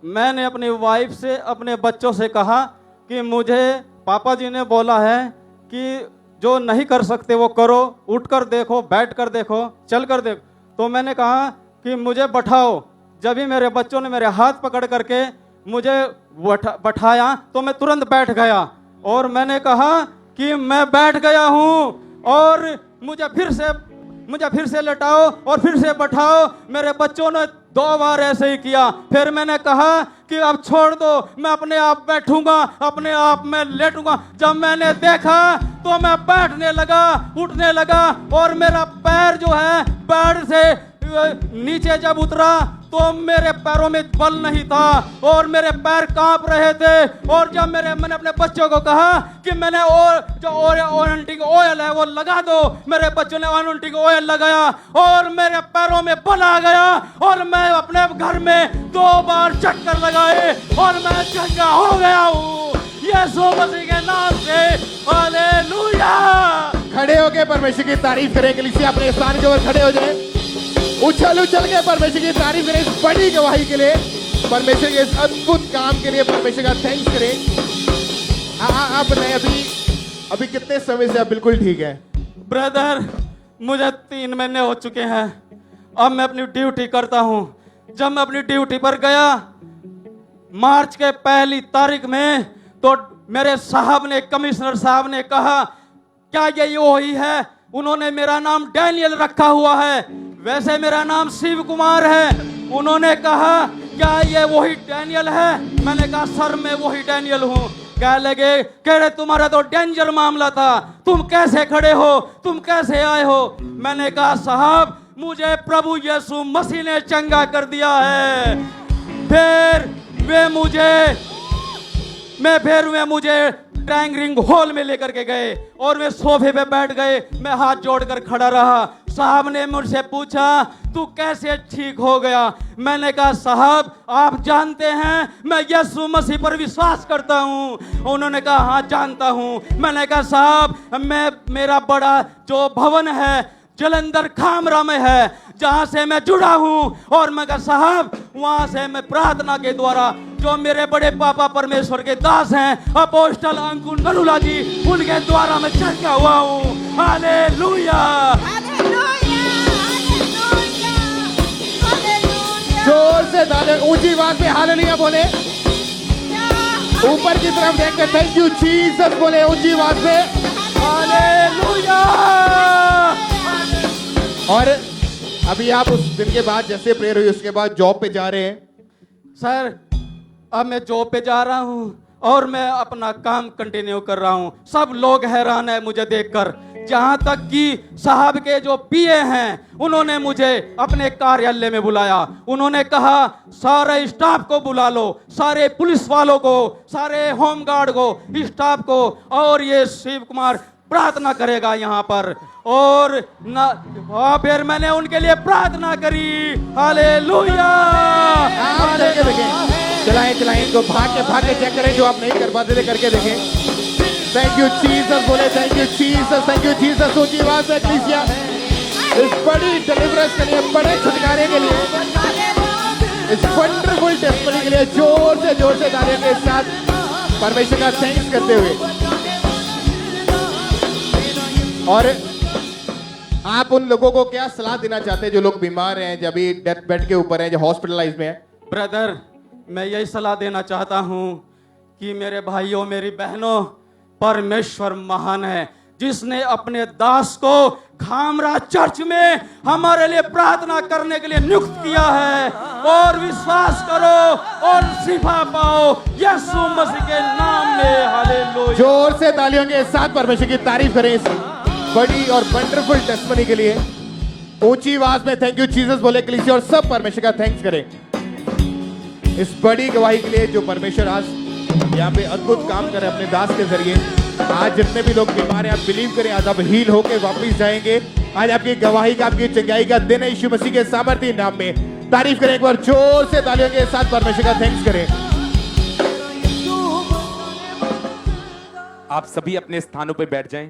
मैंने अपनी वाइफ से, अपने बच्चों से कहा कि मुझे पापा जी ने बोला है कि जो नहीं कर सकते वो करो, उठ कर देखो, बैठ कर देखो, चल कर देखो। तो मैंने कहा कि मुझे बैठाओ। जब भी मेरे बच्चों ने मेरे हाथ पकड़ करके मुझे बैठाया तो मैं तुरंत बैठ गया, और मैंने कहा कि मैं बैठ गया हूँ और मुझे फिर से लेटाओ और फिर से बैठाओ। मेरे बच्चों ने 2 बार ऐसे ही किया। फिर मैंने कहा कि अब छोड़ दो, मैं अपने आप बैठूंगा, अपने आप मैं लेटूंगा। जब मैंने देखा तो मैं बैठने लगा, उठने लगा, और मेरा पैर जो है बेड से नीचे जब उतरा तो मेरे पैरों में बल नहीं था और मेरे पैर कांप रहे थे। और जब मैंने अपने बच्चों को कहा कि मैंने जो ऑइंटिंग ऑयल है वो लगा दो, मेरे बच्चों ने ऑइंटिंग ऑयल लगाया और मेरे पैरों में बल आ गया और मैं अपने घर में 2 बार चक्कर लगाए और मैं चंगा हो गया हूँ यीशु मसीह के नाम से। हालेलुया। खड़े होके परमेश्वर की तारीफ करें। कलीसिया अपने स्थान के ऊपर खड़े हो जाए। उछल के परमेश्वर की तारीफ करें इस बड़ी गवाही के लिए, परमेश्वर के इस अद्भुत काम के लिए परमेश्वर का थैंक्स करें। आप बताएं अभी कितने समय से आप बिल्कुल ठीक है? ब्रदर, मुझे 3 महीने हो चुके हैं। अब मैं अपनी ड्यूटी करता हूँ। जब मैं अपनी ड्यूटी पर गया मार्च के 1 तारीख में, तो मेरे साहब ने, कमिश्नर साहब ने कहा क्या ये वही है? उन्होंने मेरा नाम डैनियल रखा हुआ है, वैसे मेरा नाम शिव कुमार है। उन्होंने कहा क्या ये वही डैनियल है? मैंने कहा सर मैं वही डैनियल हूँ। कह लगे कह रहे तुम्हारा तो डेंजर मामला था, तुम कैसे खड़े हो, तुम कैसे आए हो? मैंने कहा साहब मुझे प्रभु यीशु मसीह ने चंगा कर दिया है। फिर वे मुझे टैंगरिंग हॉल में लेकर के गए और वे सोफे पे बैठ गए। मैं हाथ जोड़कर खड़ा रहा। साहब ने मुझसे पूछा तू कैसे ठीक हो गया? मैंने कहा साहब आप जानते हैं मैं यीशु मसीह पर विश्वास करता हूँ। उन्होंने कहा हाँ जानता हूँ। मैंने कहा साहब मेरा बड़ा जो भवन है जलंधर खामरा में है जहां से मैं जुड़ा हूं, और मैं कहा साहब वहां से मैं प्रार्थना के द्वारा जो मेरे बड़े पापा परमेश्वर के दास हैं अपोस्टल अंकुर नलूला जी, उनके द्वारा मैं चंगा हुआ हूं। हालेलुया। जोर से दादे ऊंची आवाज में हालेलुया बोले। ऊपर की तरफ देख के थैंक यू जीसस बोले ऊंची आवाज में हालेलुया। और अभी आप उस दिन के बाद जैसे प्रेयर हुई उसके बाद जॉब पे जा रहे हैं? सर अब मैं जॉब पे जा रहा हूँ और मैं अपना काम कंटिन्यू कर रहा हूँ। सब लोग हैरान है मुझे देखकर, जहाँ तक कि साहब के जो पीए हैं उन्होंने मुझे अपने कार्यालय में बुलाया। उन्होंने कहा सारे स्टाफ को बुला लो, सारे पुलिस वालों को, सारे होमगार्ड को, स्टाफ को, और ये शिव कुमार प्रार्थना करेगा यहाँ पर। और फिर मैंने उनके लिए प्रार्थना करी। हालेलुया। चलाएं इनको, भाग के चेक करें, जो आप नहीं कर पाते थे करके देखें। थैंक यू जीसस बोले, थैंक यू जीसस। ऊंची आवाज से कलीसिया इस बड़ी डिलीवरेंस के लिए, बड़े छुटकारे के लिए, इस वंडरफुल टेस्टिमनी के लिए जोर से तालियों के साथ परमेश्वर का थैंक्स करते हुए। और आप उन लोगों को क्या सलाह देना चाहते हैं जो लोग बीमार हैं, जब भी डेथ बेड के ऊपर हैं, जो हॉस्पिटलाइज में हैं? ब्रदर, मैं यही सलाह देना चाहता हूं कि मेरे भाइयों, मेरी बहनों, परमेश्वर महान है, जिसने अपने दास को खामरा चर्च में हमारे लिए प्रार्थना करने के लिए नियुक्त किया है। और विश्वास करो और शिफा पाओ यीशु मसीह के नाम में। हालेलुया। जोर से तालियों के साथ परमेश्वर की तारीफ करें इस बड़ी और वंडरफुल टेस्टिमनी के लिए। ऊंची आवाज में थैंक यू जीसस बोले कलीसिया, और सब परमेश्वर का थैंक्स करें इस बड़ी गवाही के लिए जो परमेश्वर आज यहाँ पे अद्भुत काम करे अपने दास के जरिए। आज जितने भी लोग बीमार हैं, आप बिलीव करें, आज आप हील होके वापस जाएंगे। आज आपकी गवाही का, आपकी चंगाई का दिन है। यीशु मसीह के सामर्थ्य नाम में तारीफ करें एक बार जोर से तालियों के साथ, परमेश्वर का थैंक्स करें। आप सभी अपने स्थानों पे बैठ जाएं।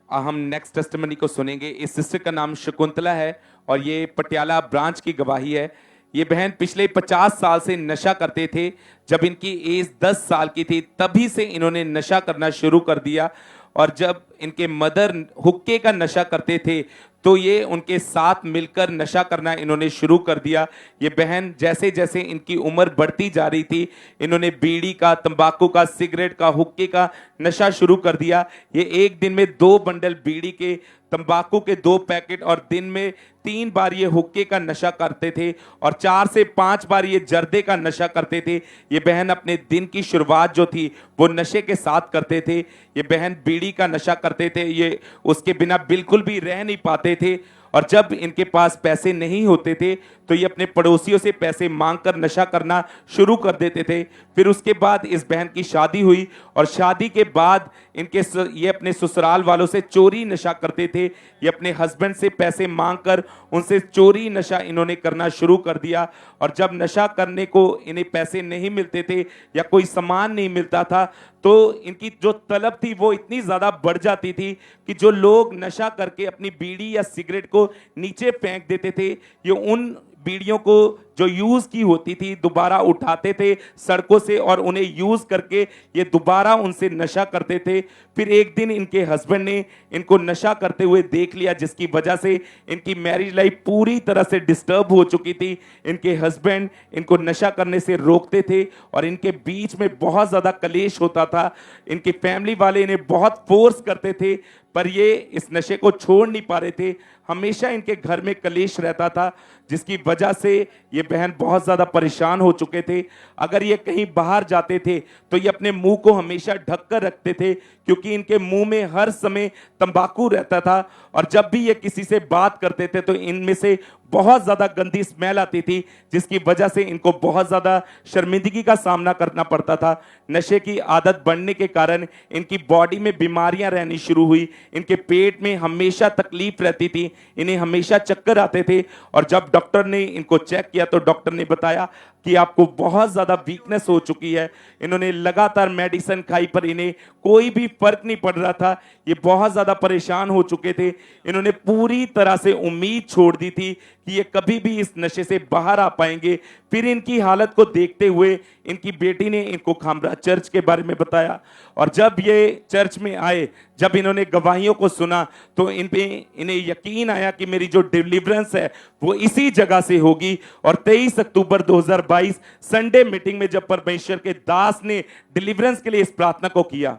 हम नेक्स्ट टेस्टिमनी को सुनेंगे। इस सिस्टर का नाम शकुंतला है और ये पटियाला ब्रांच की गवाही है। ये बहन पिछले 50 साल से नशा करते थे। जब इनकी एज 10 साल की थी तभी से इन्होंने नशा करना शुरू कर दिया। और जब इनके मदर हुक्के का नशा करते थे तो ये उनके साथ मिलकर नशा करना इन्होंने शुरू कर दिया। ये बहन जैसे जैसे इनकी उम्र बढ़ती जा रही थी, इन्होंने बीड़ी का, तंबाकू का, सिगरेट का, हुक्के का नशा शुरू कर दिया। ये एक दिन में 2 बंडल बीड़ी के, तंबाकू के 2 पैकेट और दिन में 3 बार ये हुक्के का नशा करते थे और 4 से 5 बार ये जर्दे का नशा करते थे। ये बहन अपने दिन की शुरुआत जो थी वो नशे के साथ करते थे। ये बहन बीड़ी का नशा करते थे, ये उसके बिना बिल्कुल भी रह नहीं पाते थे। और जब इनके पास पैसे नहीं होते थे तो ये अपने पड़ोसियों से पैसे मांगकर नशा करना शुरू कर देते थे। फिर उसके बाद इस बहन की शादी हुई और शादी के बाद ये अपने ससुराल वालों से चोरी नशा करते थे। ये अपने हस्बैंड से पैसे मांगकर उनसे चोरी नशा इन्होंने करना शुरू कर दिया। और जब नशा करने को इन्हें पैसे नहीं मिलते थे या कोई सामान नहीं मिलता था तो इनकी जो तलब थी वो इतनी ज़्यादा बढ़ जाती थी कि जो लोग नशा करके अपनी बीड़ी या सिगरेट को नीचे फेंक देते थे, ये उन बीड़ियों को जो यूज की होती थी दोबारा उठाते थे सड़कों से और उन्हें यूज करके ये दोबारा उनसे नशा करते थे। फिर एक दिन इनके हस्बैंड ने इनको नशा करते हुए देख लिया, जिसकी वजह से इनकी मैरिज लाइफ पूरी तरह से डिस्टर्ब हो चुकी थी। इनके हस्बैंड इनको नशा करने से रोकते थे और इनके बीच में बहुत ज़्यादा कलेश होता था। इनकी फैमिली वाले इन्हें बहुत फोर्स करते थे पर ये इस नशे को छोड़ नहीं पा रहे थे। हमेशा इनके घर में कलेश रहता था, जिसकी वजह से ये बहन बहुत ज़्यादा परेशान हो चुके थे। अगर ये कहीं बाहर जाते थे तो ये अपने मुंह को हमेशा ढक कर रखते थे, क्योंकि इनके मुंह में हर समय तंबाकू रहता था। और जब भी ये किसी से बात करते थे तो इनमें से बहुत ज़्यादा गंदी स्मेल आती थी, जिसकी वजह से इनको बहुत ज़्यादा शर्मिंदगी का सामना करना पड़ता था। नशे की आदत बढ़ने के कारण इनकी बॉडी में बीमारियां रहनी शुरू हुई। इनके पेट में हमेशा तकलीफ रहती थी, इन्हें हमेशा चक्कर आते थे। और जब डॉक्टर ने इनको चेक किया तो डॉक्टर ने बताया कि आपको बहुत ज़्यादा वीकनेस हो चुकी है। इन्होंने लगातार मेडिसिन खाई पर इन्हें कोई भी फर्क नहीं पड़ रहा था। ये बहुत ज़्यादा परेशान हो चुके थे। इन्होंने पूरी तरह से उम्मीद छोड़ दी थी कि ये कभी भी इस नशे से बाहर आ पाएंगे। फिर इनकी हालत को देखते हुए इनकी बेटी ने इनको खामरा चर्च के बारे में बताया। और जब ये चर्च में आए, जब इन्होंने गवाहियों को सुना तो इन्हें यकीन आया कि मेरी जो डिलीवरेंस है वो इसी जगह से होगी। और 23 अक्टूबर 2022 संडे मीटिंग में जब परमेश्वर के दास ने डिलीवरेंस के लिए इस प्रार्थना को किया,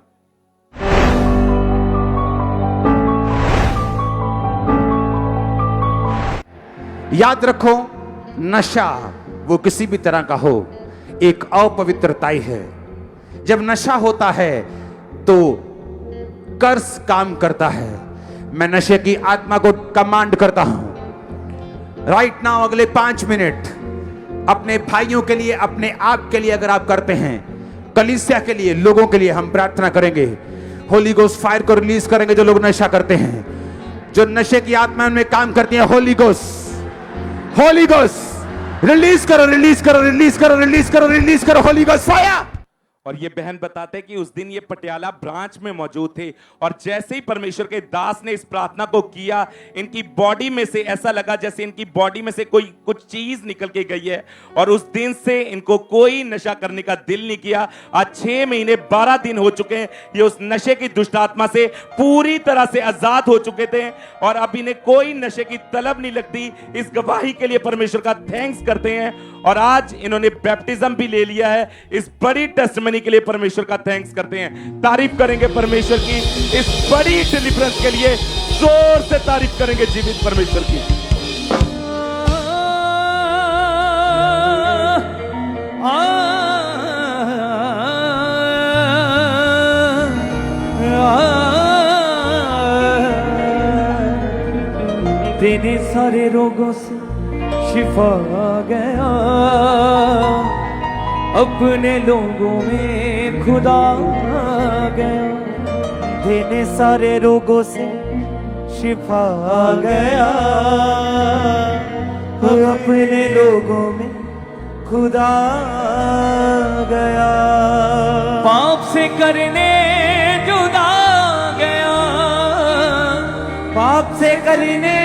याद रखो, नशा वो किसी भी तरह का हो, एक अपवित्रताई है। जब नशा होता है तो कर्स काम करता है। मैं नशे की आत्मा को कमांड करता हूं राइट नाउ, अगले 5 मिनट अपने भाइयों के लिए, अपने आप के लिए अगर आप करते हैं, कलीसिया के लिए, लोगों के लिए हम प्रार्थना करेंगे। होली गोस्ट फायर को रिलीज करेंगे जो लोग नशा करते हैं, जो नशे की आत्मा में काम करती है। होली गोस्ट रिलीज करो, रिलीज करो, रिलीज करो, रिलीज करो, रिलीज करो, होली गोस्ट फायर। और ये बहन बताते कि उस दिन ये पटियाला ब्रांच में मौजूद थे और जैसे ही परमेश्वर के दास ने इस प्रार्थना को किया, इनकी बॉडी में से ऐसा लगा जैसे इनकी बॉडी में से कोई कुछ चीज निकल के गई है और उस दिन से इनको कोई नशा करने का दिल नहीं किया। आज 6 महीने 12 दिन हो चुके हैं, ये उस नशे की दुष्ट आत्मा से पूरी तरह से आजाद हो चुके थे और अब इन्हें कोई नशे की तलब नहीं लगती। इस गवाही के लिए परमेश्वर का थैंक्स करते हैं और आज इन्होंने बैप्टिज्म भी ले लिया है। इस बड़ी टेस्टिमनी के लिए परमेश्वर का थैंक्स करते हैं। तारीफ करेंगे परमेश्वर की इस बड़ी डिलीवरेंस के लिए, जोर से तारीफ करेंगे जीवित परमेश्वर की। तेरे सारे रोगों से शिफा गया, अपने लोगों में खुदा आ गया। तेरे सारे रोगों से शिफा गया, अपने लोगों में खुदा आ गया। पाप से करने जुदा गया, पाप से करने